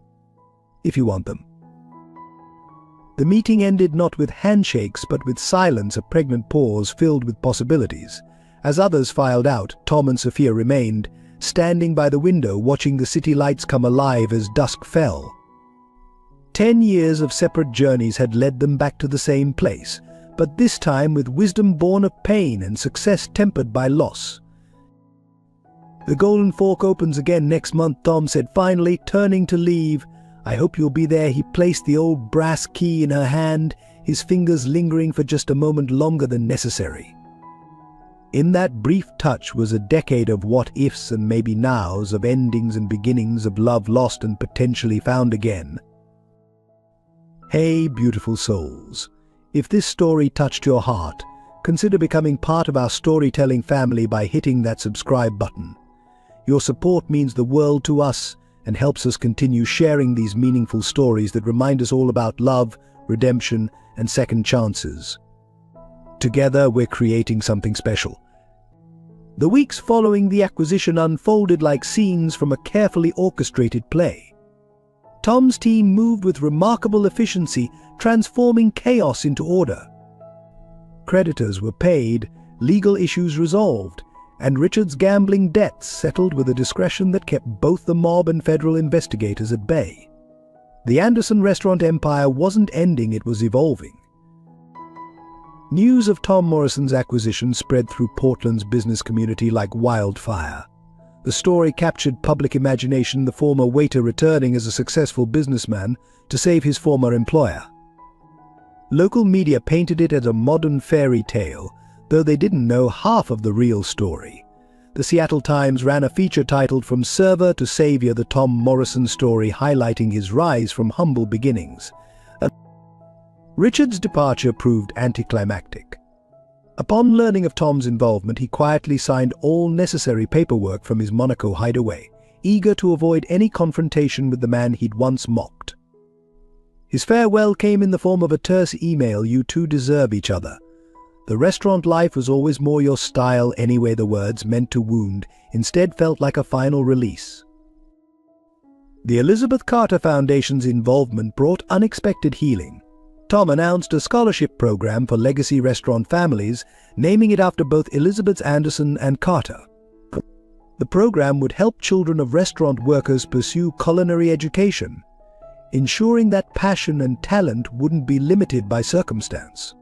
if you want them. The meeting ended not with handshakes but with silence, a pregnant pause filled with possibilities. As others filed out, Tom and Sophia remained, standing by the window watching the city lights come alive as dusk fell. 10 years of separate journeys had led them back to the same place, but this time with wisdom born of pain and success tempered by loss. The Golden Fork opens again next month, Tom said finally, turning to leave. I hope you'll be there. He placed the old brass key in her hand, his fingers lingering for just a moment longer than necessary. In that brief touch was a decade of what-ifs and maybe nows, of endings and beginnings, of love lost and potentially found again. Hey, beautiful souls. If this story touched your heart, consider becoming part of our storytelling family by hitting that subscribe button. Your support means the world to us and helps us continue sharing these meaningful stories that remind us all about love, redemption, and second chances. Together, we're creating something special. The weeks following the acquisition unfolded like scenes from a carefully orchestrated play. Tom's team moved with remarkable efficiency, transforming chaos into order. Creditors were paid, legal issues resolved, and Richard's gambling debts settled with a discretion that kept both the mob and federal investigators at bay. The Anderson restaurant empire wasn't ending, it was evolving. News of Tom Morrison's acquisition spread through Portland's business community like wildfire. The story captured public imagination, the former waiter returning as a successful businessman to save his former employer. Local media painted it as a modern fairy tale, though they didn't know half of the real story. The Seattle Times ran a feature titled From Server to Savior, the Tom Morrison story, highlighting his rise from humble beginnings. Richard's departure proved anticlimactic. Upon learning of Tom's involvement, he quietly signed all necessary paperwork from his Monaco hideaway, eager to avoid any confrontation with the man he'd once mocked. His farewell came in the form of a terse email: "You two deserve each other. The restaurant life was always more your style anyway." The words, meant to wound, instead felt like a final release. The Elizabeth Carter Foundation's involvement brought unexpected healing. Tom announced a scholarship program for legacy restaurant families, naming it after both Elizabeth Anderson and Carter. The program would help children of restaurant workers pursue culinary education, ensuring that passion and talent wouldn't be limited by circumstance.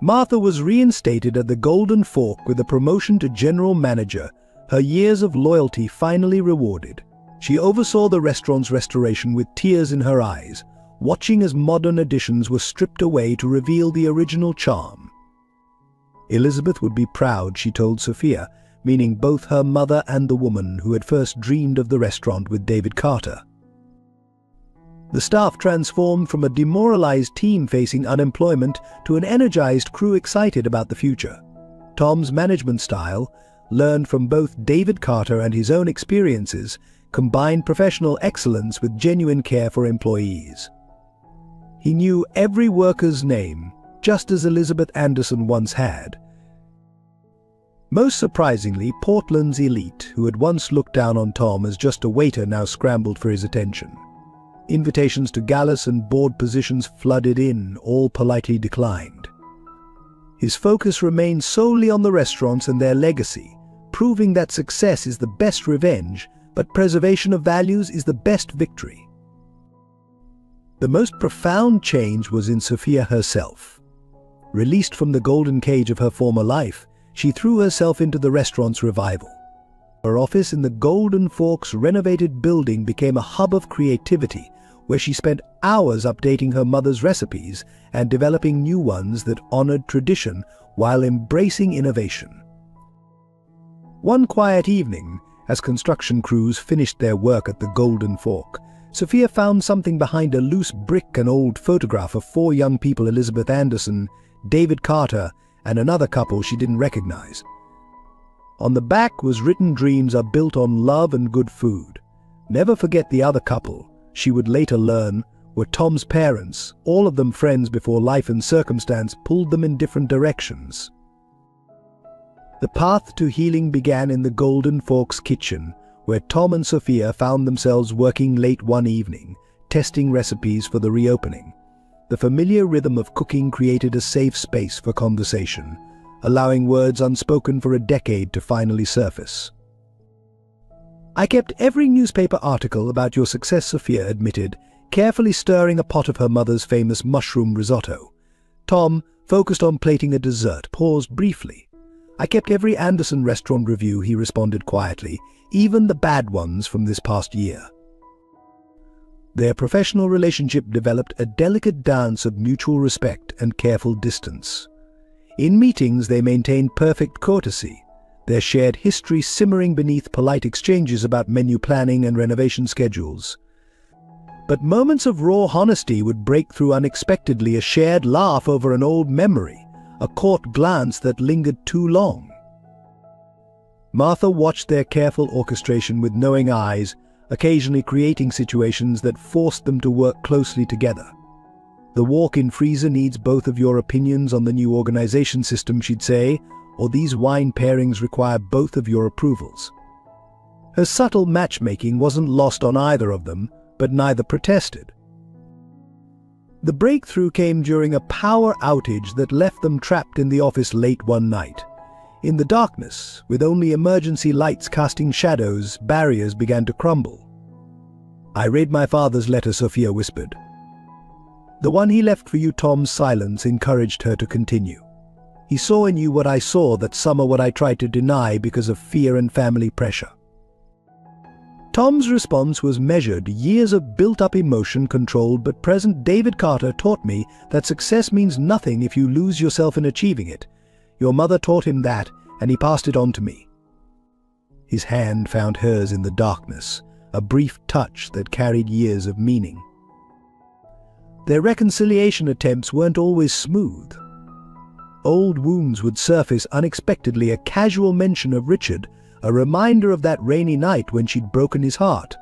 Martha was reinstated at the Golden Fork with a promotion to general manager, her years of loyalty finally rewarded. She oversaw the restaurant's restoration with tears in her eyes, watching as modern additions were stripped away to reveal the original charm. Elizabeth would be proud, she told Sophia, meaning both her mother and the woman who had first dreamed of the restaurant with David Carter. The staff transformed from a demoralized team facing unemployment to an energized crew excited about the future. Tom's management style, learned from both David Carter and his own experiences, combined professional excellence with genuine care for employees. He knew every worker's name, just as Elizabeth Anderson once had. Most surprisingly, Portland's elite, who had once looked down on Tom as just a waiter, now scrambled for his attention. Invitations to galas and board positions flooded in, all politely declined. His focus remained solely on the restaurants and their legacy, proving that success is the best revenge, but preservation of values is the best victory. The most profound change was in Sophia herself. Released from the golden cage of her former life, she threw herself into the restaurant's revival. Her office in the Golden Fork's renovated building became a hub of creativity, where she spent hours updating her mother's recipes and developing new ones that honored tradition while embracing innovation. One quiet evening, as construction crews finished their work at the Golden Fork, Sophia found something behind a loose brick, an old photograph of 4 young people: Elizabeth Anderson, David Carter, and another couple she didn't recognize. On the back was written, "Dreams are built on love and good food." Never forget the other couple, she would later learn, were Tom's parents, all of them friends before life and circumstance pulled them in different directions. The path to healing began in the Golden Fork's kitchen, where Tom and Sophia found themselves working late one evening, testing recipes for the reopening. The familiar rhythm of cooking created a safe space for conversation, allowing words unspoken for a decade to finally surface. "I kept every newspaper article about your success," Sophia admitted, carefully stirring a pot of her mother's famous mushroom risotto. Tom, focused on plating a dessert, paused briefly. "I kept every Anderson restaurant review," he responded quietly, "even the bad ones from this past year." Their professional relationship developed a delicate dance of mutual respect and careful distance. In meetings, they maintained perfect courtesy, their shared history simmering beneath polite exchanges about menu planning and renovation schedules. But moments of raw honesty would break through unexpectedly, a shared laugh over an old memory, a caught glance that lingered too long. Martha watched their careful orchestration with knowing eyes, occasionally creating situations that forced them to work closely together. "The walk-in freezer needs both of your opinions on the new organization system," she'd say, "or these wine pairings require both of your approvals." Her subtle matchmaking wasn't lost on either of them, but neither protested. The breakthrough came during a power outage that left them trapped in the office late one night. In the darkness, with only emergency lights casting shadows, barriers began to crumble. "I read my father's letter," Sophia whispered. "The one he left for you." Tom's silence encouraged her to continue. "He saw in you what I saw that summer, what I tried to deny because of fear and family pressure." Tom's response was measured, years of built-up emotion controlled but present. "David Carter taught me that success means nothing if you lose yourself in achieving it. Your mother taught him that, and he passed it on to me." His hand found hers in the darkness, a brief touch that carried years of meaning. Their reconciliation attempts weren't always smooth. Old wounds would surface unexpectedly, a casual mention of Richard, a reminder of that rainy night when she'd broken his heart.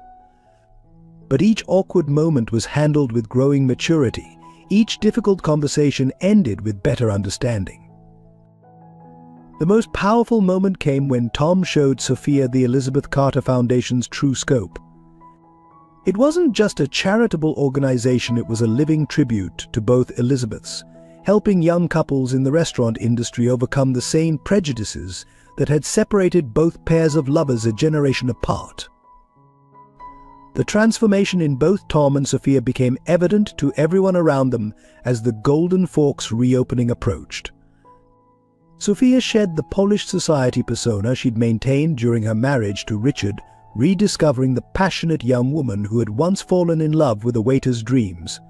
But each awkward moment was handled with growing maturity. Each difficult conversation ended with better understanding. The most powerful moment came when Tom showed Sophia the Elizabeth Carter Foundation's true scope. It wasn't just a charitable organization, it was a living tribute to both Elizabeths, helping young couples in the restaurant industry overcome the same prejudices that had separated both pairs of lovers a generation apart. The transformation in both Tom and Sophia became evident to everyone around them as the Golden Forks reopening approached. Sophia shed the polished society persona she'd maintained during her marriage to Richard, rediscovering the passionate young woman who had once fallen in love with a waiter's dreams.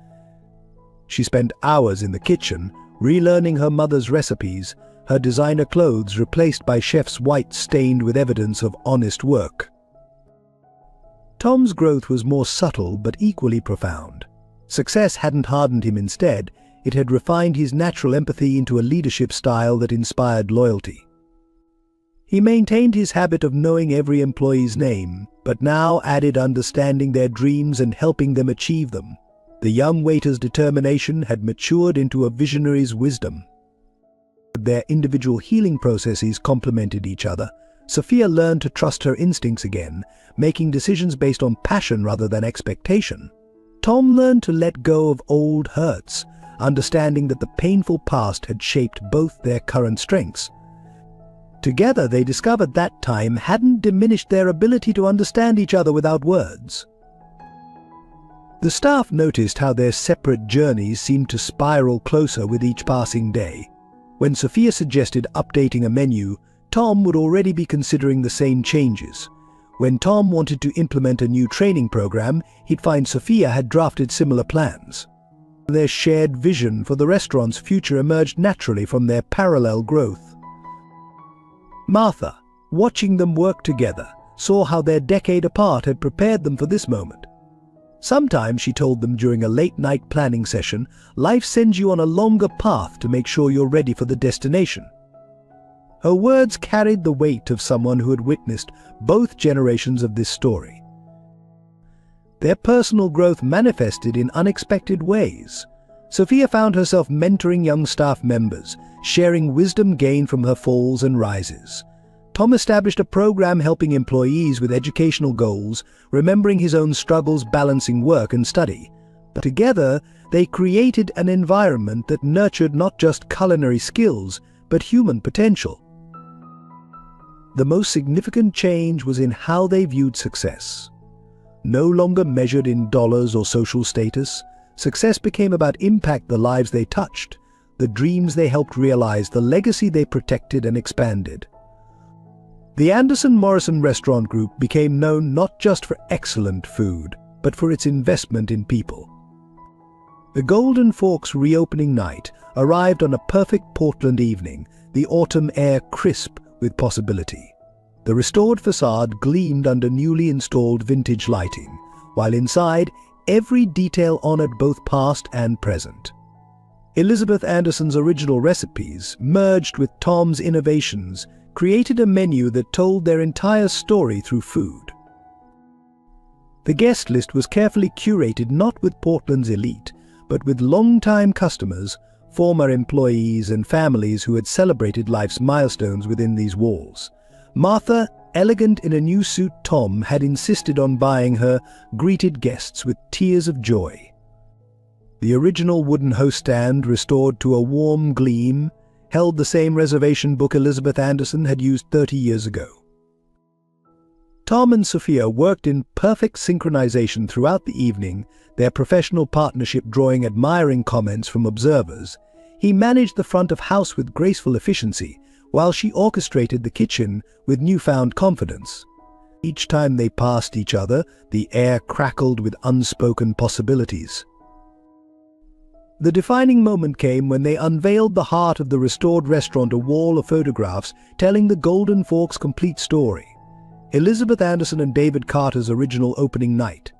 She spent hours in the kitchen, relearning her mother's recipes, her designer clothes replaced by chef's whites stained with evidence of honest work. Tom's growth was more subtle but equally profound. Success hadn't hardened him; instead, it had refined his natural empathy into a leadership style that inspired loyalty. He maintained his habit of knowing every employee's name, but now added understanding their dreams and helping them achieve them. The young waiter's determination had matured into a visionary's wisdom. Their individual healing processes complemented each other. Sophia learned to trust her instincts again, making decisions based on passion rather than expectation. Tom learned to let go of old hurts, understanding that the painful past had shaped both their current strengths. Together, they discovered that time hadn't diminished their ability to understand each other without words. The staff noticed how their separate journeys seemed to spiral closer with each passing day. When Sophia suggested updating a menu, Tom would already be considering the same changes. When Tom wanted to implement a new training program, he'd find Sophia had drafted similar plans. Their shared vision for the restaurant's future emerged naturally from their parallel growth. Martha, watching them work together, saw how their decade apart had prepared them for this moment. Sometimes, she told them during a late-night planning session, life sends you on a longer path to make sure you're ready for the destination. Her words carried the weight of someone who had witnessed both generations of this story. Their personal growth manifested in unexpected ways. Sophia found herself mentoring young staff members, sharing wisdom gained from her falls and rises. Tom established a program helping employees with educational goals, remembering his own struggles balancing work and study. But together, they created an environment that nurtured not just culinary skills, but human potential. The most significant change was in how they viewed success. No longer measured in dollars or social status, success became about impact, the lives they touched, the dreams they helped realize, the legacy they protected and expanded. The Anderson Morrison Restaurant Group became known not just for excellent food, but for its investment in people. The Golden Forks reopening night arrived on a perfect Portland evening, the autumn air crisp with possibility. The restored facade gleamed under newly installed vintage lighting, while inside, every detail honored both past and present. Elizabeth Anderson's original recipes, merged with Tom's innovations, created a menu that told their entire story through food. The guest list was carefully curated not with Portland's elite, but with long-time customers, former employees and families who had celebrated life's milestones within these walls. Martha, elegant in a new suit Tom had insisted on buying her, greeted guests with tears of joy. The original wooden host stand, restored to a warm gleam, held the same reservation book Elizabeth Anderson had used 30 years ago. Tom and Sophia worked in perfect synchronization throughout the evening, their professional partnership drawing admiring comments from observers. He managed the front of house with graceful efficiency, while she orchestrated the kitchen with newfound confidence. Each time they passed each other, the air crackled with unspoken possibilities. The defining moment came when they unveiled the heart of the restored restaurant, a wall of photographs telling the Golden Forks' complete story. Elizabeth Anderson and David Carter's original opening night.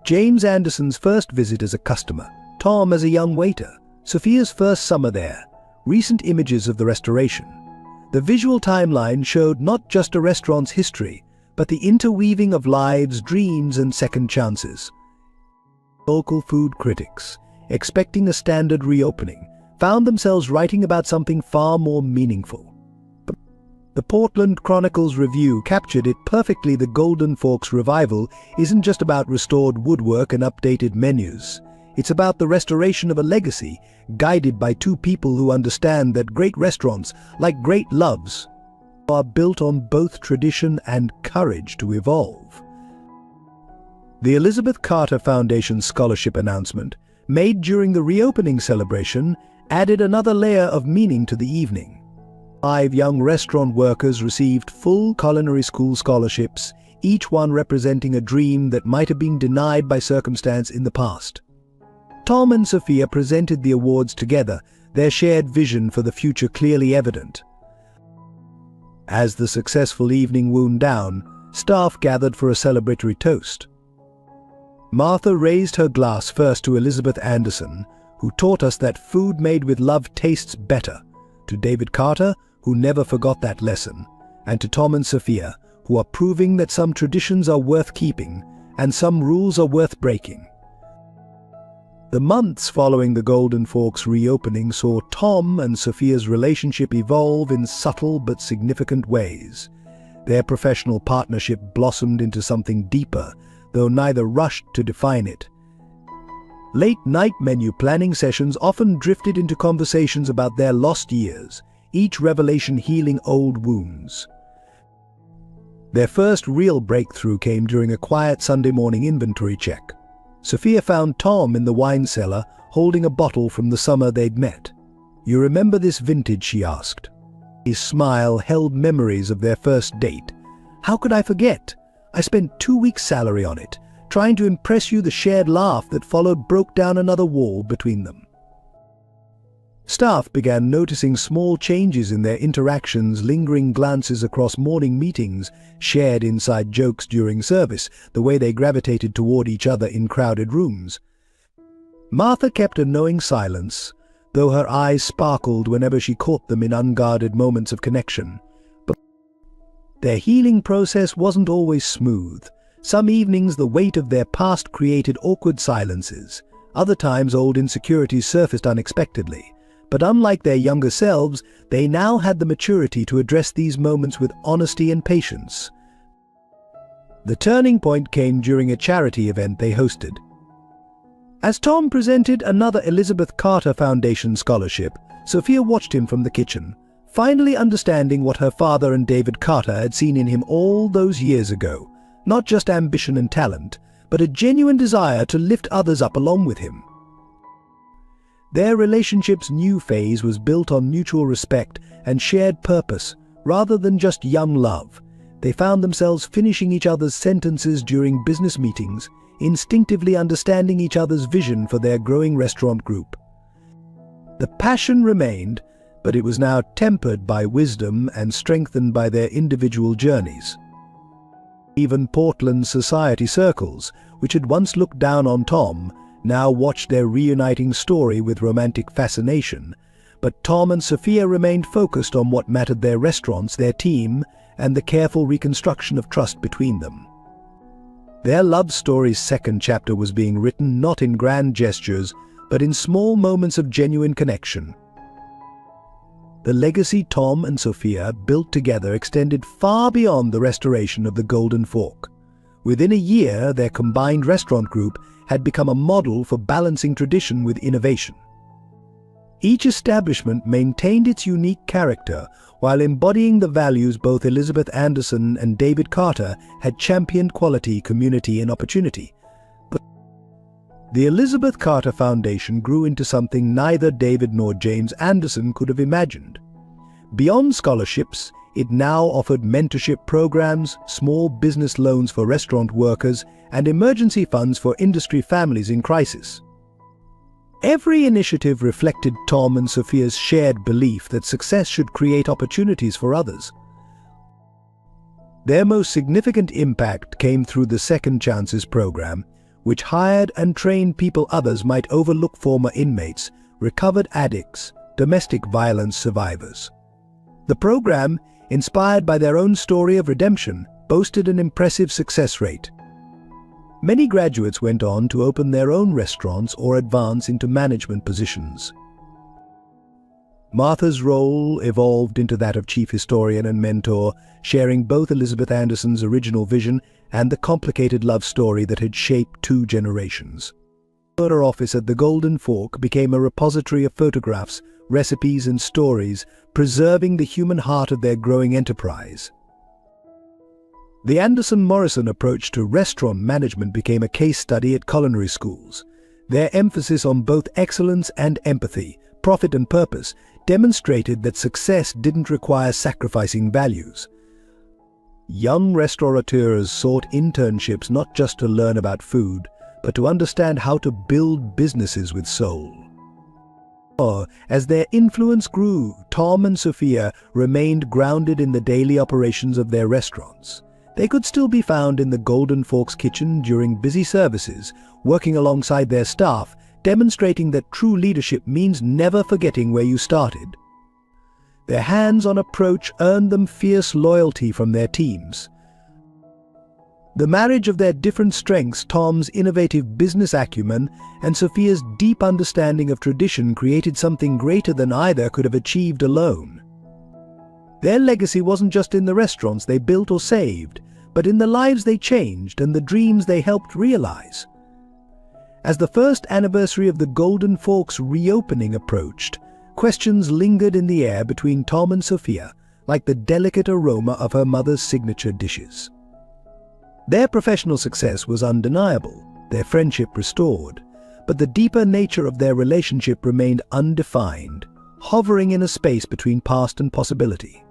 James Anderson's first visit as a customer, Tom as a young waiter, Sophia's first summer there, recent images of the restoration. The visual timeline showed not just a restaurant's history, but the interweaving of lives, dreams, and second chances. Local food critics, expecting a standard reopening, found themselves writing about something far more meaningful. The Portland Chronicle's review captured it perfectly. The Golden Forks revival isn't just about restored woodwork and updated menus. It's about the restoration of a legacy, guided by two people who understand that great restaurants, like great loves, are built on both tradition and courage to evolve. The Elizabeth Carter Foundation scholarship announcement, made during the reopening celebration, added another layer of meaning to the evening. 5 young restaurant workers received full culinary school scholarships, each one representing a dream that might have been denied by circumstance in the past. Tom and Sophia presented the awards together, their shared vision for the future clearly evident. As the successful evening wound down, staff gathered for a celebratory toast. Martha raised her glass first to Elizabeth Anderson, who taught us that food made with love tastes better, to David Carter, who never forgot that lesson, and to Tom and Sophia, who are proving that some traditions are worth keeping and some rules are worth breaking. The months following the Golden Forks reopening saw Tom and Sophia's relationship evolve in subtle but significant ways. Their professional partnership blossomed into something deeper, though neither rushed to define it. Late-night menu planning sessions often drifted into conversations about their lost years, each revelation healing old wounds. Their first real breakthrough came during a quiet Sunday morning inventory check. Sophia found Tom in the wine cellar, holding a bottle from the summer they'd met. "You remember this vintage?" she asked. His smile held memories of their first date. "How could I forget? I spent 2 weeks' salary on it. Trying to impress you." The shared laugh that followed broke down another wall between them. Staff began noticing small changes in their interactions, lingering glances across morning meetings, shared inside jokes during service, the way they gravitated toward each other in crowded rooms. Martha kept a knowing silence, though her eyes sparkled whenever she caught them in unguarded moments of connection. But their healing process wasn't always smooth. Some evenings the weight of their past created awkward silences. Other times old insecurities surfaced unexpectedly. But unlike their younger selves, they now had the maturity to address these moments with honesty and patience. The turning point came during a charity event they hosted. As Tom presented another Elizabeth Carter Foundation scholarship, Sophia watched him from the kitchen, finally understanding what her father and David Carter had seen in him all those years ago. Not just ambition and talent, but a genuine desire to lift others up along with him. Their relationship's new phase was built on mutual respect and shared purpose, rather than just young love. They found themselves finishing each other's sentences during business meetings, instinctively understanding each other's vision for their growing restaurant group. The passion remained, but it was now tempered by wisdom and strengthened by their individual journeys. Even Portland's society circles, which had once looked down on Tom, now watched their reuniting story with romantic fascination. But Tom and Sophia remained focused on what mattered: their restaurants, their team, and the careful reconstruction of trust between them. Their love story's second chapter was being written not in grand gestures, but in small moments of genuine connection. The legacy Tom and Sophia built together extended far beyond the restoration of the Golden Fork. Within a year, their combined restaurant group had become a model for balancing tradition with innovation. Each establishment maintained its unique character while embodying the values both Elizabeth Anderson and David Carter had championed: quality, community, and opportunity. The Elizabeth Carter Foundation grew into something neither David nor James Anderson could have imagined. Beyond scholarships, it now offered mentorship programs, small business loans for restaurant workers, and emergency funds for industry families in crisis. Every initiative reflected Tom and Sophia's shared belief that success should create opportunities for others. Their most significant impact came through the Second Chances program, which hired and trained people others might overlook: former inmates, recovered addicts, domestic violence survivors. The program, inspired by their own story of redemption, boasted an impressive success rate. Many graduates went on to open their own restaurants or advance into management positions. Martha's role evolved into that of chief historian and mentor, sharing both Elizabeth Anderson's original vision and the complicated love story that had shaped 2 generations. Her office at the Golden Fork became a repository of photographs, recipes, and stories, preserving the human heart of their growing enterprise. The Anderson-Morrison approach to restaurant management became a case study at culinary schools. Their emphasis on both excellence and empathy, profit and purpose, demonstrated that success didn't require sacrificing values. Young restaurateurs sought internships not just to learn about food, but to understand how to build businesses with soul. As their influence grew, Tom and Sophia remained grounded in the daily operations of their restaurants. They could still be found in the Golden Fork's kitchen during busy services, working alongside their staff, demonstrating that true leadership means never forgetting where you started. Their hands-on approach earned them fierce loyalty from their teams. The marriage of their different strengths, Tom's innovative business acumen and Sophia's deep understanding of tradition, created something greater than either could have achieved alone. Their legacy wasn't just in the restaurants they built or saved, but in the lives they changed and the dreams they helped realize. As the first anniversary of the Golden Fork's reopening approached, questions lingered in the air between Tom and Sophia, like the delicate aroma of her mother's signature dishes. Their professional success was undeniable, their friendship restored, but the deeper nature of their relationship remained undefined, hovering in a space between past and possibility.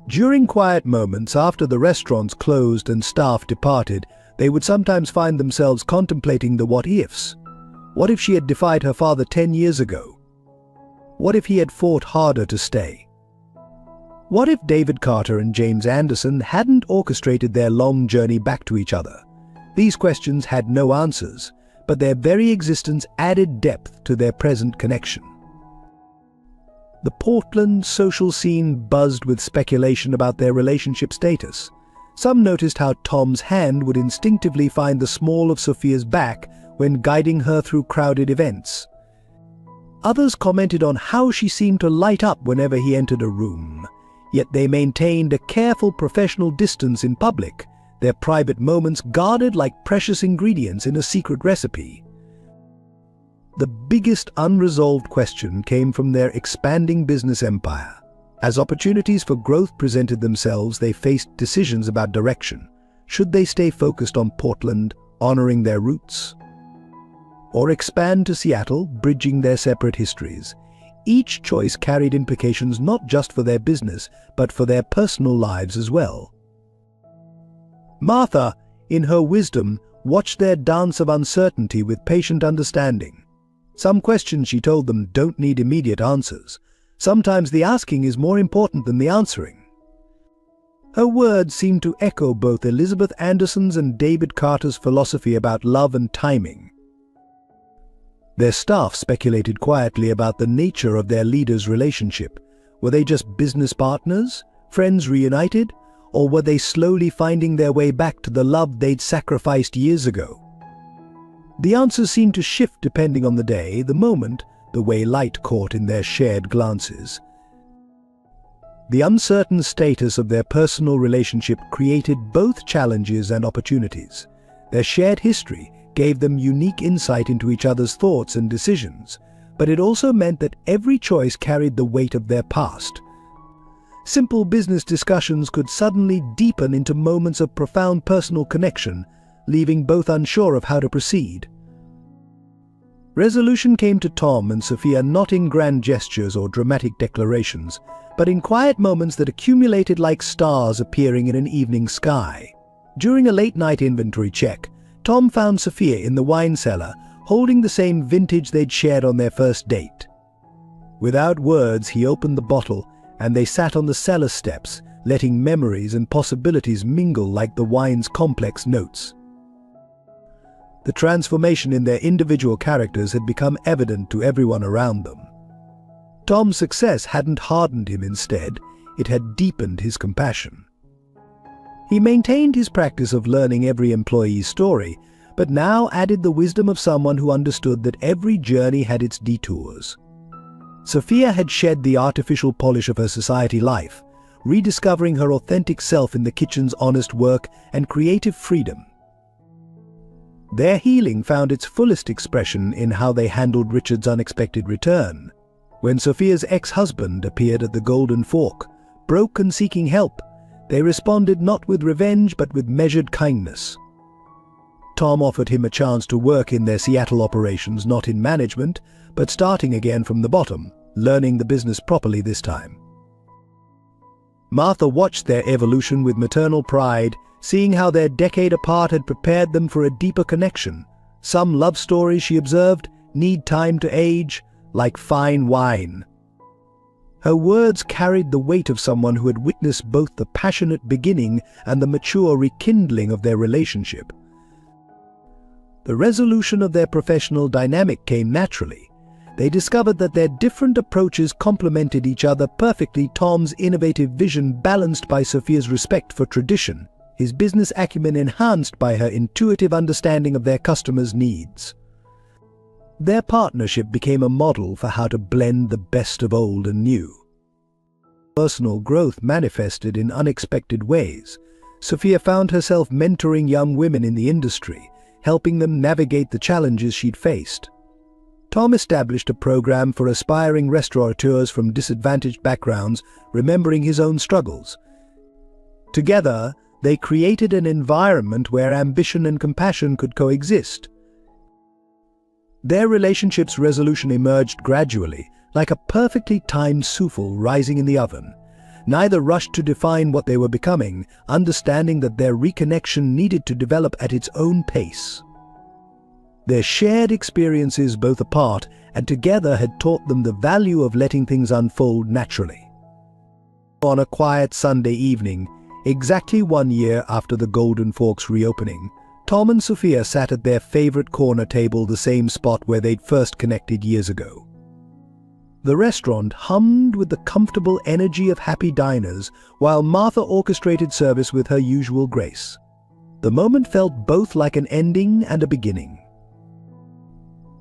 During quiet moments after the restaurants closed and staff departed, they would sometimes find themselves contemplating the what-ifs. What if she had defied her father 10 years ago? What if he had fought harder to stay? What if David Carter and James Anderson hadn't orchestrated their long journey back to each other? These questions had no answers, but their very existence added depth to their present connection. The Portland social scene buzzed with speculation about their relationship status. Some noticed how Tom's hand would instinctively find the small of Sophia's back when guiding her through crowded events. Others commented on how she seemed to light up whenever he entered a room. Yet they maintained a careful professional distance in public, their private moments guarded like precious ingredients in a secret recipe. The biggest unresolved question came from their expanding business empire. As opportunities for growth presented themselves, they faced decisions about direction. Should they stay focused on Portland, honoring their roots? Or expand to Seattle, bridging their separate histories? Each choice carried implications not just for their business, but for their personal lives as well. Martha, in her wisdom, watched their dance of uncertainty with patient understanding. Some questions, she told them, don't need immediate answers. Sometimes the asking is more important than the answering. Her words seemed to echo both Elizabeth Anderson's and David Carter's philosophy about love and timing. Their staff speculated quietly about the nature of their leaders' relationship. Were they just business partners, friends reunited, or were they slowly finding their way back to the love they'd sacrificed years ago? The answers seemed to shift depending on the day, the moment, the way light caught in their shared glances. The uncertain status of their personal relationship created both challenges and opportunities. Their shared history gave them unique insight into each other's thoughts and decisions, but it also meant that every choice carried the weight of their past. Simple business discussions could suddenly deepen into moments of profound personal connection, leaving both unsure of how to proceed. Resolution came to Tom and Sophia not in grand gestures or dramatic declarations, but in quiet moments that accumulated like stars appearing in an evening sky. During a late-night inventory check, Tom found Sophia in the wine cellar, holding the same vintage they'd shared on their first date. Without words, he opened the bottle, and they sat on the cellar steps, letting memories and possibilities mingle like the wine's complex notes. The transformation in their individual characters had become evident to everyone around them. Tom's success hadn't hardened him. Instead, it had deepened his compassion. He maintained his practice of learning every employee's story, but now added the wisdom of someone who understood that every journey had its detours. Sophia had shed the artificial polish of her society life, rediscovering her authentic self in the kitchen's honest work and creative freedom. Their healing found its fullest expression in how they handled Richard's unexpected return. When Sophia's ex-husband appeared at the Golden Fork, broke and seeking help, they responded not with revenge but with measured kindness. Tom offered him a chance to work in their Seattle operations, not in management, but starting again from the bottom, learning the business properly this time. Martha watched their evolution with maternal pride, seeing how their decade apart had prepared them for a deeper connection. Some love stories, she observed, need time to age, like fine wine. Her words carried the weight of someone who had witnessed both the passionate beginning and the mature rekindling of their relationship. The resolution of their professional dynamic came naturally. They discovered that their different approaches complemented each other perfectly. Tom's innovative vision balanced by Sophia's respect for tradition, his business acumen enhanced by her intuitive understanding of their customers' needs. Their partnership became a model for how to blend the best of old and new. Personal growth manifested in unexpected ways. Sophia found herself mentoring young women in the industry, helping them navigate the challenges she'd faced. Tom established a program for aspiring restaurateurs from disadvantaged backgrounds, remembering his own struggles. Together, they created an environment where ambition and compassion could coexist. Their relationship's resolution emerged gradually, like a perfectly timed souffle rising in the oven. Neither rushed to define what they were becoming, understanding that their reconnection needed to develop at its own pace. Their shared experiences, both apart and together, had taught them the value of letting things unfold naturally. On a quiet Sunday evening, exactly 1 year after the Golden Fork's reopening, Tom and Sophia sat at their favorite corner table, the same spot where they'd first connected years ago. The restaurant hummed with the comfortable energy of happy diners, while Martha orchestrated service with her usual grace. The moment felt both like an ending and a beginning.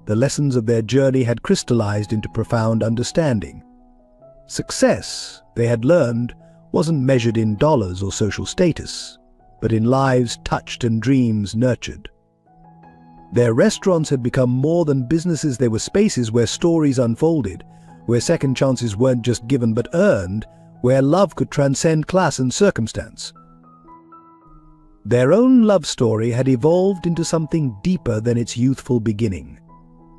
The lessons of their journey had crystallized into profound understanding. Success, they had learned, wasn't measured in dollars or social status, but in lives touched and dreams nurtured. Their restaurants had become more than businesses. They were spaces where stories unfolded, where second chances weren't just given but earned, where love could transcend class and circumstance. Their own love story had evolved into something deeper than its youthful beginning.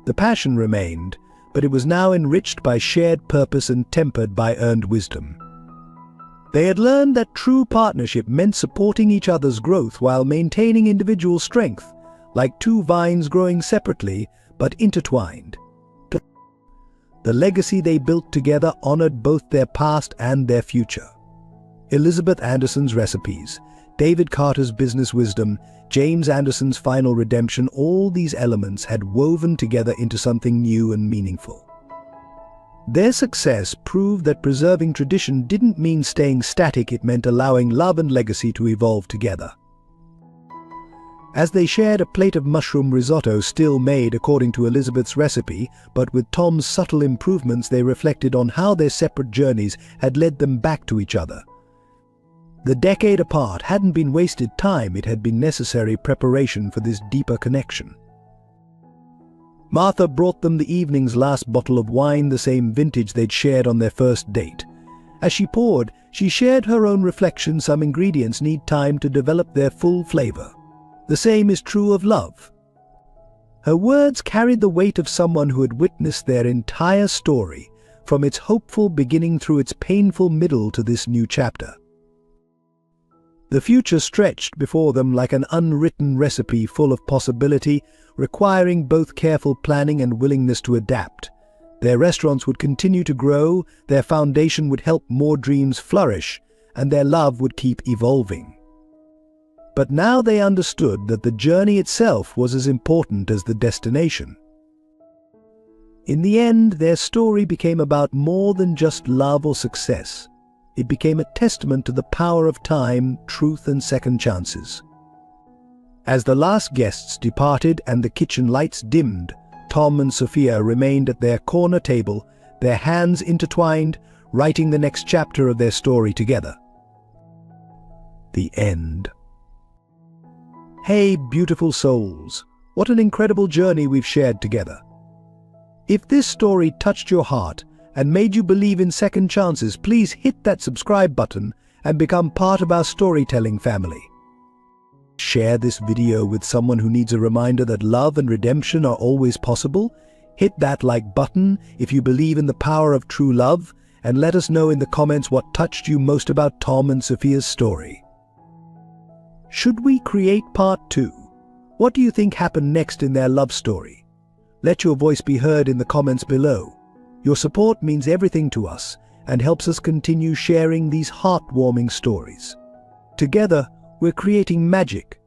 The passion remained, but it was now enriched by shared purpose and tempered by earned wisdom. They had learned that true partnership meant supporting each other's growth while maintaining individual strength, like two vines growing separately but intertwined. The legacy they built together honored both their past and their future. Elizabeth Anderson's recipes, David Carter's business wisdom, James Anderson's final redemption, all these elements had woven together into something new and meaningful. Their success proved that preserving tradition didn't mean staying static, it meant allowing love and legacy to evolve together. As they shared a plate of mushroom risotto still made according to Elizabeth's recipe, but with Tom's subtle improvements, they reflected on how their separate journeys had led them back to each other. The decade apart hadn't been wasted time, it had been necessary preparation for this deeper connection. Martha brought them the evening's last bottle of wine, the same vintage they'd shared on their first date. As she poured, she shared her own reflection. Some ingredients need time to develop their full flavor. The same is true of love. Her words carried the weight of someone who had witnessed their entire story, from its hopeful beginning through its painful middle to this new chapter. The future stretched before them like an unwritten recipe full of possibility, requiring both careful planning and willingness to adapt. Their restaurants would continue to grow, their foundation would help more dreams flourish, and their love would keep evolving. But now they understood that the journey itself was as important as the destination. In the end, their story became about more than just love or success. It became a testament to the power of time, truth, and second chances. As the last guests departed and the kitchen lights dimmed, Tom and Sophia remained at their corner table, their hands intertwined, writing the next chapter of their story together. The end. Hey, beautiful souls, what an incredible journey we've shared together. If this story touched your heart and made you believe in second chances, please hit that subscribe button and become part of our storytelling family. Share this video with someone who needs a reminder that love and redemption are always possible. Hit that like button if you believe in the power of true love, and let us know in the comments what touched you most about Tom and Sophia's story. Should we create part 2? What do you think happened next in their love story? Let your voice be heard in the comments below. Your support means everything to us and helps us continue sharing these heartwarming stories. Together, we're creating magic,